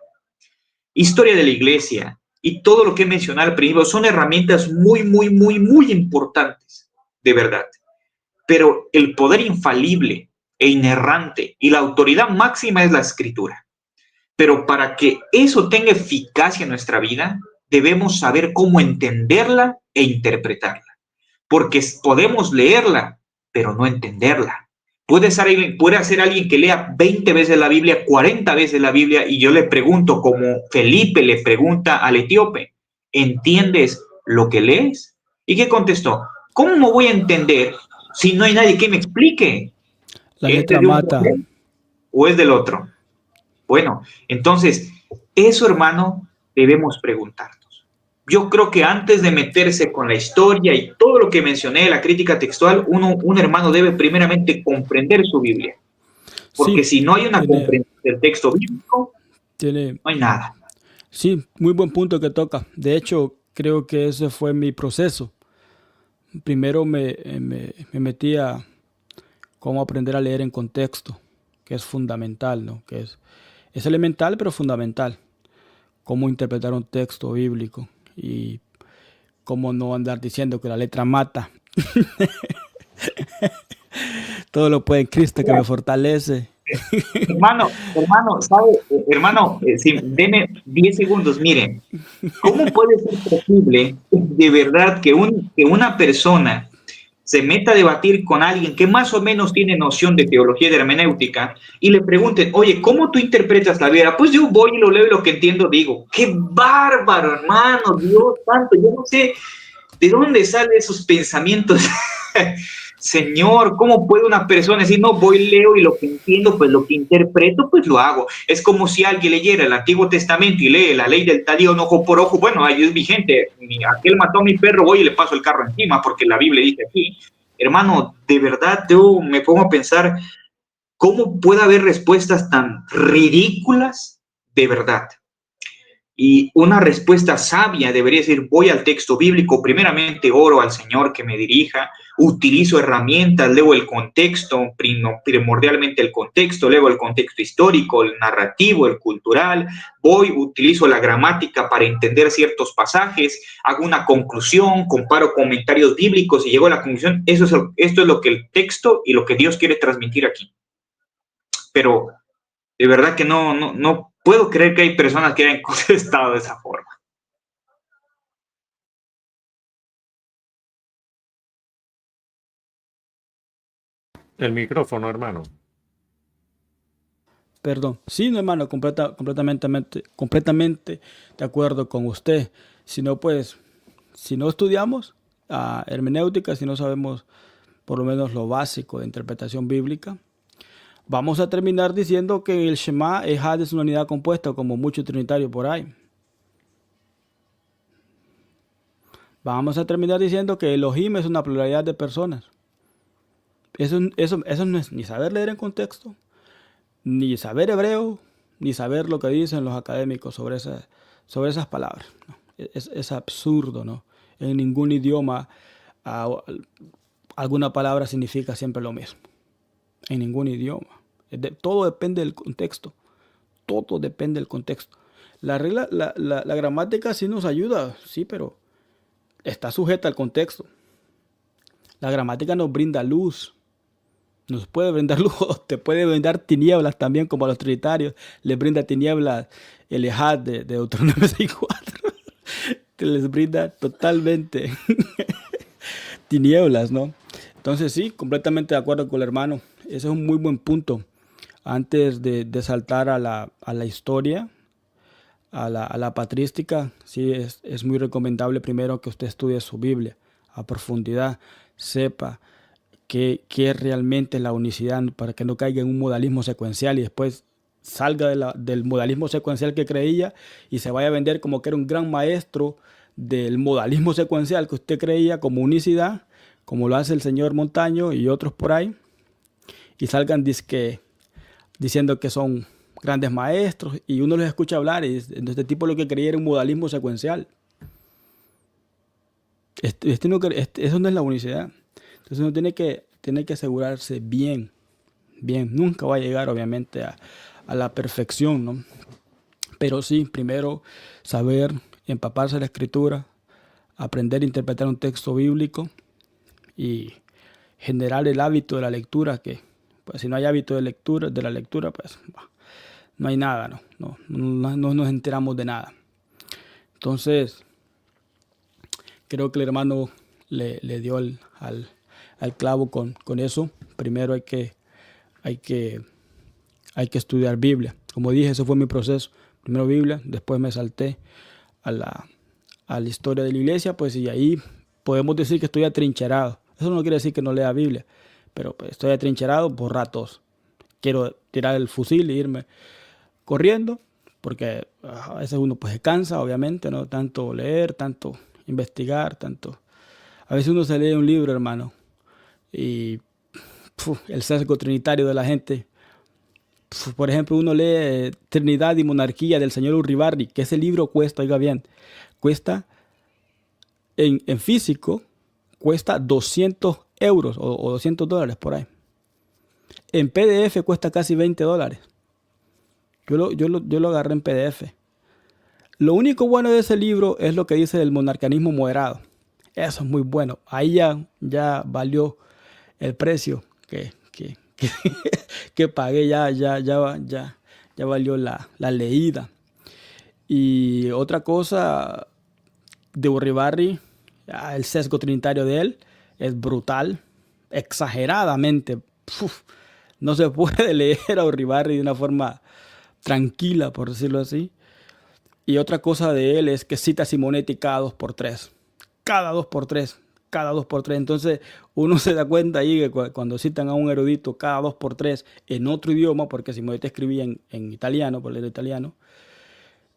Historia de la iglesia y todo lo que he mencionado al principio son herramientas muy, muy, muy, muy importantes, de verdad. Pero el poder infalible e inerrante y la autoridad máxima es la escritura. Pero para que eso tenga eficacia en nuestra vida, debemos saber cómo entenderla e interpretarla. Porque podemos leerla, pero no entenderla. Puede ser alguien que lea 20 veces la Biblia, 40 veces la Biblia, y yo le pregunto, como Felipe le pregunta al etíope, ¿entiendes lo que lees? ¿Y qué contestó? ¿Cómo me voy a entender si no hay nadie que me explique? La letra mata. ¿O es del otro? Bueno, entonces, eso, hermano, debemos preguntarnos. Yo creo que antes de meterse con la historia y todo lo que mencioné, la crítica textual, un hermano debe primeramente comprender su Biblia. Porque si no hay una comprensión del texto bíblico, no hay nada. Sí, muy buen punto que toca. De hecho, creo que ese fue mi proceso. Primero me metí a cómo aprender a leer en contexto, que es fundamental, ¿no? Que es elemental, pero fundamental. Cómo interpretar un texto bíblico y cómo no andar diciendo que la letra mata. Todo lo puede en Cristo que me fortalece. Hermano, ¿sabe? Hermano, deme 10 segundos. Miren, ¿cómo puede ser posible de verdad que una persona se meta a debatir con alguien que más o menos tiene noción de teología y de hermenéutica y le pregunten, oye, ¿cómo tú interpretas la Biblia? Pues yo voy y lo leo y lo que entiendo digo, ¡qué bárbaro, hermano! Dios santo, yo no sé de dónde salen esos pensamientos. Señor, ¿cómo puede una persona decir, no, voy, leo y lo que entiendo, pues lo que interpreto, pues lo hago? Es como si alguien leyera el Antiguo Testamento y lee la ley del talión ojo por ojo. Bueno, ahí es vigente. Aquel mató a mi perro, voy y le paso el carro encima, porque la Biblia dice aquí. Hermano, de verdad yo me pongo a pensar, ¿cómo puede haber respuestas tan ridículas de verdad? Y una respuesta sabia debería decir, voy al texto bíblico, primeramente oro al Señor que me dirija, utilizo herramientas, leo el contexto, primordialmente el contexto, leo el contexto histórico, el narrativo, el cultural, utilizo la gramática para entender ciertos pasajes, hago una conclusión, comparo comentarios bíblicos y llego a la conclusión, esto es lo que el texto y lo que Dios quiere transmitir aquí. Pero de verdad que no puedo creer que hay personas que hayan contestado de esa forma. El micrófono, hermano. Perdón. Sí, no, hermano, completamente de acuerdo con usted. Si no, pues, si no estudiamos hermenéutica, si no sabemos por lo menos lo básico de interpretación bíblica, vamos a terminar diciendo que el Shema Ejad es una unidad compuesta, como muchos trinitarios por ahí. Vamos a terminar diciendo que Elohim es una pluralidad de personas. Eso no es ni saber leer en contexto, ni saber hebreo, ni saber lo que dicen los académicos sobre esas palabras, ¿no? Es absurdo, ¿no? En ningún idioma alguna palabra significa siempre lo mismo. En ningún idioma. Todo depende del contexto. Todo depende del contexto. La gramática sí nos ayuda, sí, pero está sujeta al contexto. La gramática nos brinda luz. Nos puede brindar luz, te puede brindar tinieblas también, como a los trinitarios. Les brinda tinieblas el Ejad de Deuteronomio 6:4. Les brinda totalmente tinieblas, ¿no? Entonces sí, completamente de acuerdo con el hermano. Ese es un muy buen punto. Antes de saltar a la historia, a la patrística, sí es muy recomendable primero que usted estudie su Biblia a profundidad, sepa qué es realmente la unicidad, para que no caiga en un modalismo secuencial y después salga del modalismo secuencial que creía y se vaya a vender como que era un gran maestro del modalismo secuencial que usted creía como unicidad, como lo hace el señor Montaño y otros por ahí, y salgan diciendo que son grandes maestros y uno los escucha hablar y este tipo lo que creía era un modalismo secuencial. Eso no es la unicidad. Entonces uno tiene que asegurarse bien, nunca va a llegar obviamente a la perfección, ¿no? Pero sí, primero saber empaparse de la escritura, aprender a interpretar un texto bíblico y generar el hábito de la lectura, que pues si no hay hábito de la lectura, pues no hay nada, no nos enteramos de nada. Entonces, creo que el hermano le dio al clavo con eso. Primero hay que estudiar Biblia. Como dije, ese fue mi proceso. Primero Biblia, después me salté a la historia de la iglesia, pues y ahí podemos decir que estoy atrincherado. Eso no quiere decir que no lea Biblia, pero pues, estoy atrincherado por ratos. Quiero tirar el fusil e irme corriendo, porque a veces uno pues se cansa, obviamente, ¿no? Tanto leer, tanto investigar, tanto... A veces uno se lee un libro, hermano, y el sesgo trinitario de la gente. Por ejemplo, uno lee Trinidad y Monarquía del señor Uribarri, que ese libro cuesta, oiga bien, cuesta en físico, cuesta 200 euros o $200 por ahí. En PDF cuesta casi $20. Yo lo agarré en PDF. Lo único bueno de ese libro es lo que dice del monarcanismo moderado. Eso es muy bueno. Ahí ya valió el precio que pagué, ya valió la leída. Y otra cosa de Uribarri, el sesgo trinitario de él es brutal, exageradamente. No se puede leer a Uribarri de una forma tranquila, por decirlo así. Y otra cosa de él es que cita a Simonetti cada 2x3. Cada 2x3. Cada 2x3. Entonces uno se da cuenta ahí que cuando citan a un erudito cada 2x3 en otro idioma, porque Simonetti escribía en italiano, por leer italiano,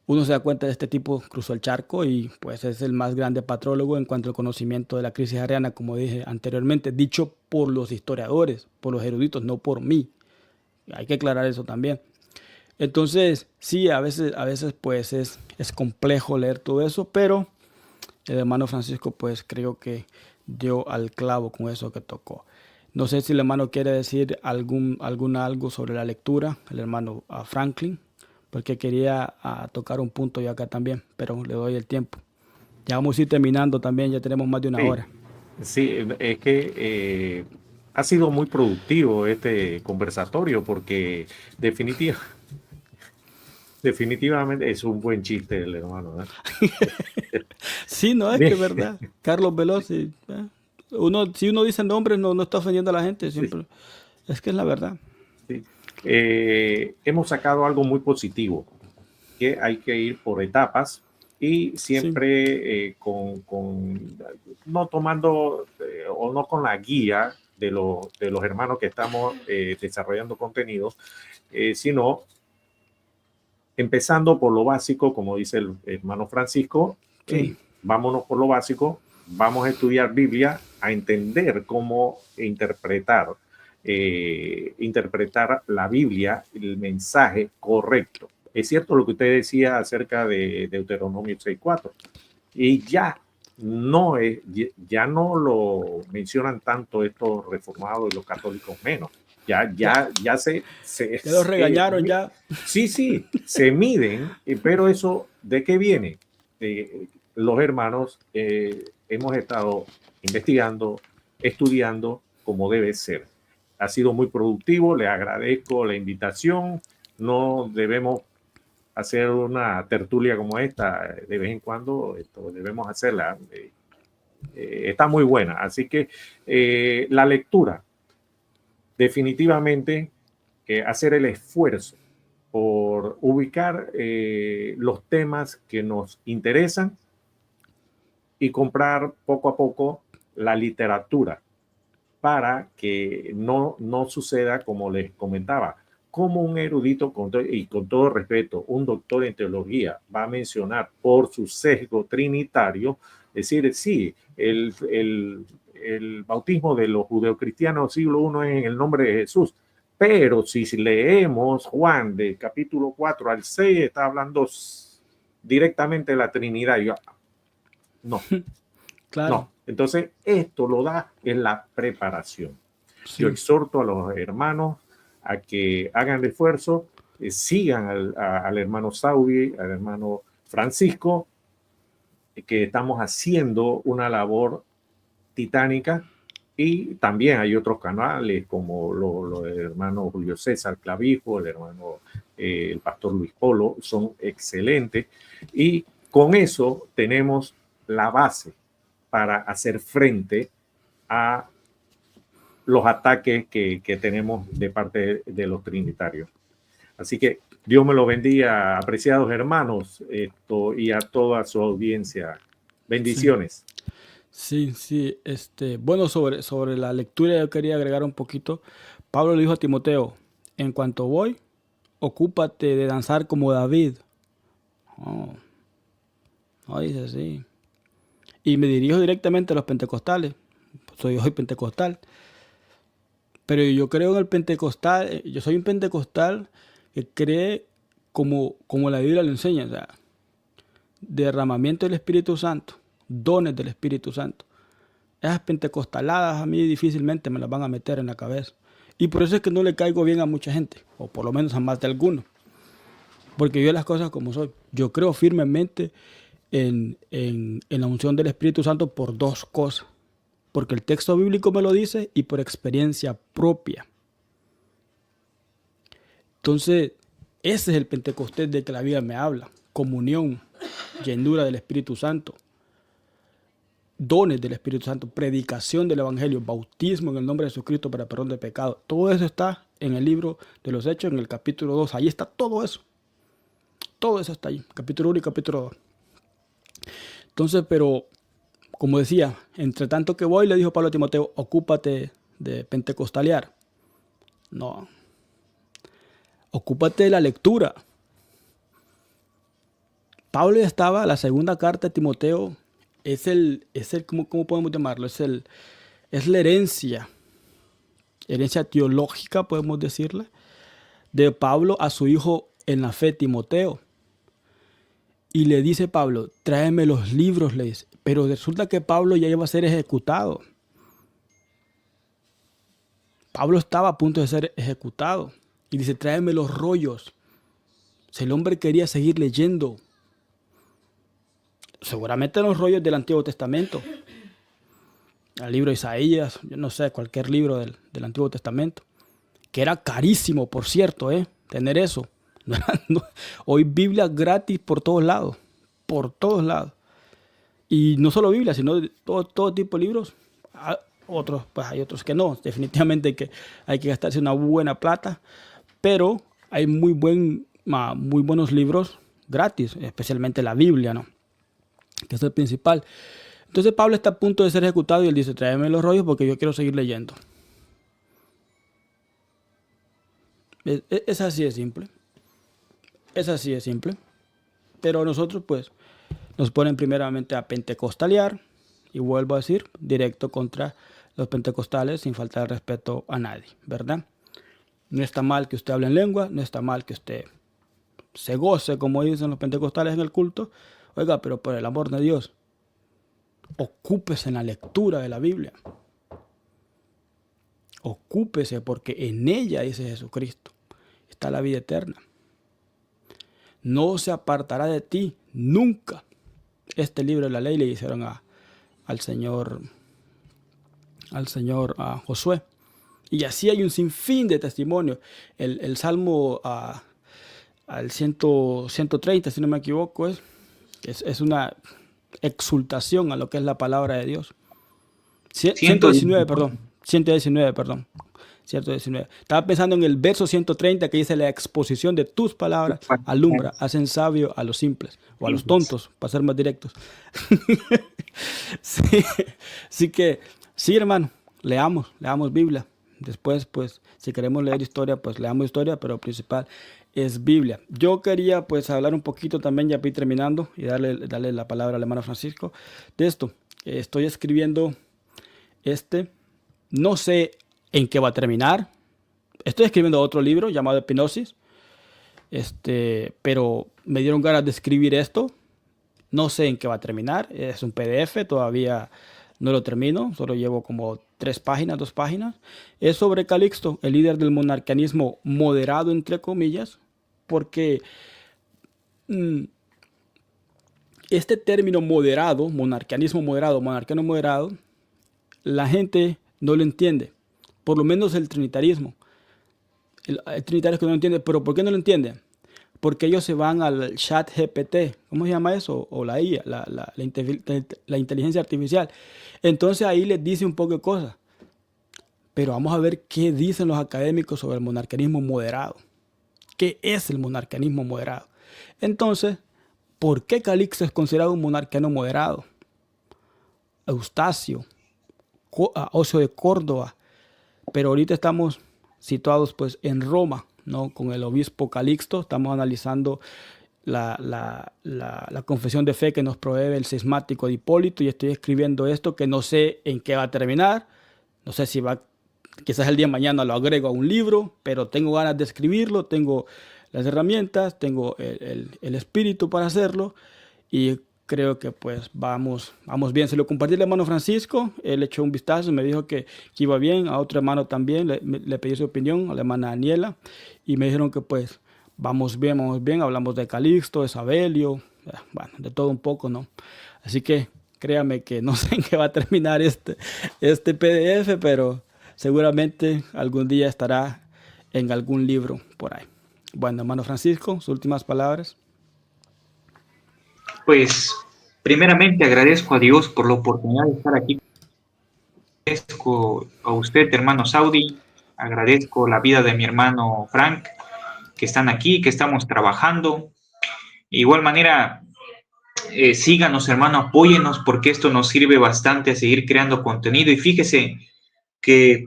uno se da cuenta de este tipo cruzó el charco y pues es el más grande patrólogo en cuanto al conocimiento de la crisis ariana, como dije anteriormente, dicho por los historiadores, por los eruditos, no por mí. Hay que aclarar eso también. Entonces, sí, a veces pues es complejo leer todo eso, pero el hermano Francisco pues creo que dio al clavo con eso que tocó. No sé si el hermano quiere decir algo sobre la lectura, el hermano Franklin, porque quería tocar un punto yo acá también, pero le doy el tiempo. Ya vamos a ir terminando también, ya tenemos más de una hora. Sí, es que ha sido muy productivo este conversatorio porque definitivamente es un buen chiste el hermano, ¿eh? Sí, no, es que es verdad. Carlos Veloz, si uno dice nombres no está ofendiendo a la gente, siempre. Sí. Es que es la verdad. Sí. Hemos sacado algo muy positivo, que hay que ir por etapas y siempre no tomando o no con la guía de los hermanos que estamos desarrollando contenidos, sino empezando por lo básico, como dice el hermano Francisco. Vámonos por lo básico, vamos a estudiar Biblia, a entender cómo interpretar la Biblia, el mensaje correcto. Es cierto lo que usted decía acerca de Deuteronomio 6:4, y ya no lo mencionan tanto estos reformados y los católicos menos. Ya se los regañaron ya. Sí, se miden, pero eso, ¿de qué viene? Los hermanos hemos estado investigando, estudiando como debe ser. Ha sido muy productivo, le agradezco la invitación. No debemos hacer una tertulia como esta de vez en cuando, debemos hacerla. Está muy buena, así que la lectura, definitivamente hacer el esfuerzo por ubicar los temas que nos interesan y comprar poco a poco la literatura para que no suceda como les comentaba. ¿Cómo un erudito, y con todo respeto, un doctor en teología va a mencionar por su sesgo trinitario, decir, sí, el bautismo de los judeocristianos siglo I es en el nombre de Jesús? Pero si leemos Juan de capítulo 4 al 6, está hablando directamente de la Trinidad. Yo, no, Claro. no. Entonces, esto lo da en la preparación. Sí. Yo exhorto a los hermanos a que hagan el esfuerzo, sigan al hermano Saudi, al hermano Francisco, que estamos haciendo una labor titánica. Y también hay otros canales como los hermanos Julio César Clavijo, el hermano el pastor Luis Polo, son excelentes. Y con eso tenemos la base para hacer frente a los ataques que tenemos de parte de los trinitarios. Así que Dios me lo bendiga, apreciados hermanos, y a toda su audiencia. Bendiciones. Sí, bueno, sobre la lectura yo quería agregar un poquito. Pablo le dijo a Timoteo, en cuanto voy, ocúpate de danzar como David. No dice así. Y me dirijo directamente a los pentecostales. Soy pentecostal. Pero yo creo en el pentecostal. Yo soy un pentecostal que cree como la Biblia lo enseña. O sea, derramamiento del Espíritu Santo, dones del Espíritu Santo. Esas pentecostaladas a mí difícilmente me las van a meter en la cabeza. Y por eso es que no le caigo bien a mucha gente, o por lo menos a más de algunos. Porque yo las cosas como soy. Yo creo firmemente en la unción del Espíritu Santo por dos cosas. Porque el texto bíblico me lo dice y por experiencia propia. Entonces, ese es el Pentecostés de que la Biblia me habla. Comunión, llenura del Espíritu Santo, dones del Espíritu Santo, predicación del Evangelio, bautismo en el nombre de Jesucristo para perdón de pecado. Todo eso está en el libro de los Hechos, en el capítulo 2. Ahí está todo eso. Todo eso está ahí, capítulo 1 y capítulo 2. Entonces, pero, como decía, entre tanto que voy, le dijo Pablo a Timoteo, ocúpate de pentecostalear. No. Ocúpate de la lectura. Pablo ya estaba, la segunda carta de Timoteo, ¿cómo podemos llamarlo? Es la herencia teológica, podemos decirle, de Pablo a su hijo en la fe, Timoteo. Y le dice Pablo, tráeme los libros, le dice. Pero resulta que Pablo ya iba a ser ejecutado. Pablo estaba a punto de ser ejecutado. Y dice, tráeme los rollos. Si el hombre quería seguir leyendo, seguramente los rollos del Antiguo Testamento, el libro de Isaías, yo no sé, cualquier libro del Antiguo Testamento, que era carísimo, por cierto, tener eso. Hoy Biblia gratis por todos lados, y no solo Biblia, sino todo tipo de libros. Otros, pues hay otros que no, definitivamente que hay que gastarse una buena plata, pero hay muy buenos libros gratis, especialmente la Biblia, ¿no? Que es el principal. Entonces Pablo está a punto de ser ejecutado y él dice, tráeme los rollos porque yo quiero seguir leyendo. Es así de simple. Pero nosotros pues nos ponen primeramente a pentecostalear, y vuelvo a decir, directo contra los pentecostales sin faltar el respeto a nadie, ¿verdad? No está mal que usted hable en lengua, no está mal que usted se goce, como dicen los pentecostales en el culto. Oiga, pero por el amor de Dios, ocúpese en la lectura de la Biblia. Ocúpese porque en ella, dice Jesucristo, está la vida eterna. No se apartará de ti nunca. Este libro de la ley le hicieron al Señor a Josué. Y así hay un sinfín de testimonios. El Salmo al 130, si no me equivoco, es una exultación a lo que es la palabra de Dios. 119, perdón. 119. Estaba pensando en el verso 130 que dice la exposición de tus palabras alumbra, hacen sabio a los simples o a los tontos, para ser más directos. Sí, así que, sí, hermano, leamos Biblia. Después, pues, si queremos leer historia, pues leamos historia, pero lo principal es Biblia. Yo quería, pues, hablar un poquito también, ya voy terminando, y darle la palabra al hermano Francisco de esto. Estoy escribiendo no sé en qué va a terminar. Estoy escribiendo otro libro llamado Hipnosis, pero me dieron ganas de escribir esto. No sé en qué va a terminar. Es un PDF, todavía no lo termino. Solo llevo como 2 páginas. Es sobre Calixto, el líder del monarquianismo moderado, entre comillas, porque este término moderado, monarquianismo moderado, monarquiano moderado, la gente no lo entiende. Por lo menos el trinitarismo. El trinitario que no lo entiende. ¿Pero por qué no lo entiende? Porque ellos se van al chat GPT, ¿cómo se llama eso? O la IA, la inteligencia artificial. Entonces ahí les dice un poco de cosas. Pero vamos a ver qué dicen los académicos sobre el monarquianismo moderado. ¿Qué es el monarquianismo moderado? Entonces, ¿por qué Calixto es considerado un monarquiano moderado? Eustacio, Ocio de Córdoba. Pero ahorita estamos situados pues en Roma, ¿no? Con el obispo Calixto estamos analizando la confesión de fe que nos provee el cismático de Hipólito, y estoy escribiendo esto que no sé en qué va a terminar. No sé si quizás el día de mañana lo agrego a un libro, pero tengo ganas de escribirlo, tengo las herramientas, tengo el espíritu para hacerlo, y creo que pues vamos bien. Se lo compartí al hermano Francisco, él echó un vistazo y me dijo que iba bien. A otro hermano también le pedí su opinión, a la hermana Daniela, y me dijeron que pues vamos bien. Hablamos de Calixto, de Sabelio, bueno, de todo un poco, ¿no? Así que créame que no sé en qué va a terminar este PDF, pero seguramente algún día estará en algún libro por ahí. Bueno, hermano Francisco, sus últimas palabras. Pues, primeramente agradezco a Dios por la oportunidad de estar aquí. Agradezco a usted, hermano Saudi, agradezco la vida de mi hermano Frank, que están aquí, que estamos trabajando. De igual manera, síganos, hermano, apóyenos, porque esto nos sirve bastante a seguir creando contenido. Y fíjese que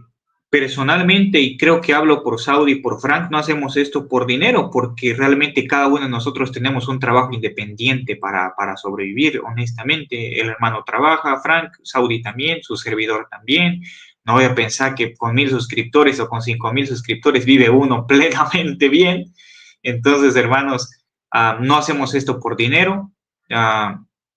personalmente, y creo que hablo por Saudi y por Frank, no hacemos esto por dinero, porque realmente cada uno de nosotros tenemos un trabajo independiente para sobrevivir, honestamente. El hermano trabaja, Frank, Saudi también, su servidor también. No voy a pensar que con 1,000 suscriptores o con 5,000 suscriptores vive uno plenamente bien. Entonces, hermanos, no hacemos esto por dinero,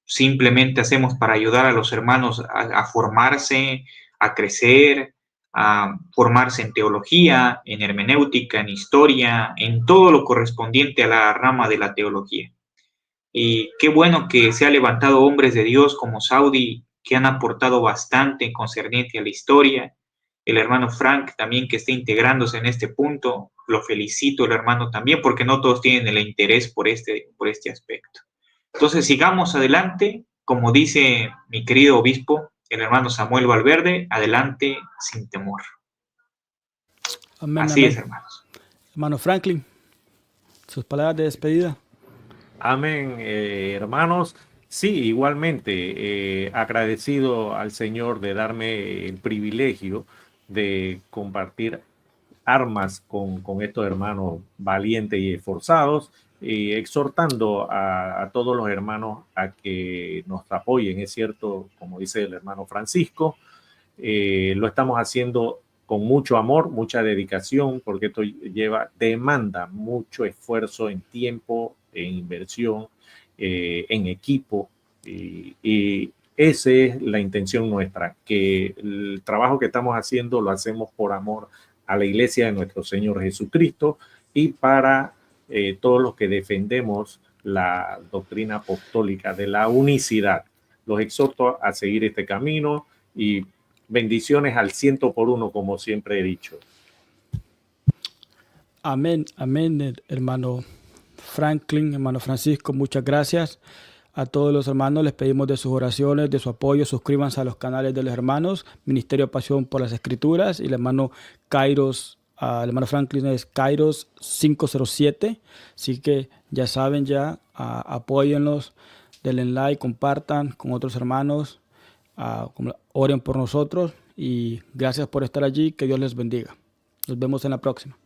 simplemente hacemos para ayudar a los hermanos a formarse, a crecer, a formarse en teología, en hermenéutica, en historia, en todo lo correspondiente a la rama de la teología. Y qué bueno que se han levantado hombres de Dios como Saudi, que han aportado bastante concerniente a la historia. El hermano Frank también, que está integrándose en este punto. Lo felicito, el hermano también, porque no todos tienen el interés por este aspecto. Entonces, sigamos adelante, como dice mi querido obispo, el hermano Samuel Valverde, adelante sin temor. Amén, Así amén. es, hermanos. Hermano Franklin, sus palabras de despedida. Amén, hermanos. Sí, igualmente, agradecido al Señor de darme el privilegio de compartir armas con estos hermanos valientes y esforzados, y exhortando a todos los hermanos a que nos apoyen. Es cierto, como dice el hermano Francisco, lo estamos haciendo con mucho amor, mucha dedicación, porque esto demanda mucho esfuerzo en tiempo, en inversión, en equipo, y esa es la intención nuestra, que el trabajo que estamos haciendo lo hacemos por amor a la iglesia de nuestro Señor Jesucristo y para todos los que defendemos la doctrina apostólica de la unicidad. Los exhorto a seguir este camino y bendiciones al 100%, como siempre he dicho. Amén, amén, hermano Franklin, hermano Francisco, muchas gracias. A todos los hermanos les pedimos de sus oraciones, de su apoyo. Suscríbanse a los canales de los hermanos Ministerio Pasión por las Escrituras, y el hermano Kairos, el hermano Franklin es Kairos 507. Así que ya saben, apóyenlos, denle like, compartan con otros hermanos, oren por nosotros, y gracias por estar allí. Que Dios les bendiga. Nos vemos en la próxima.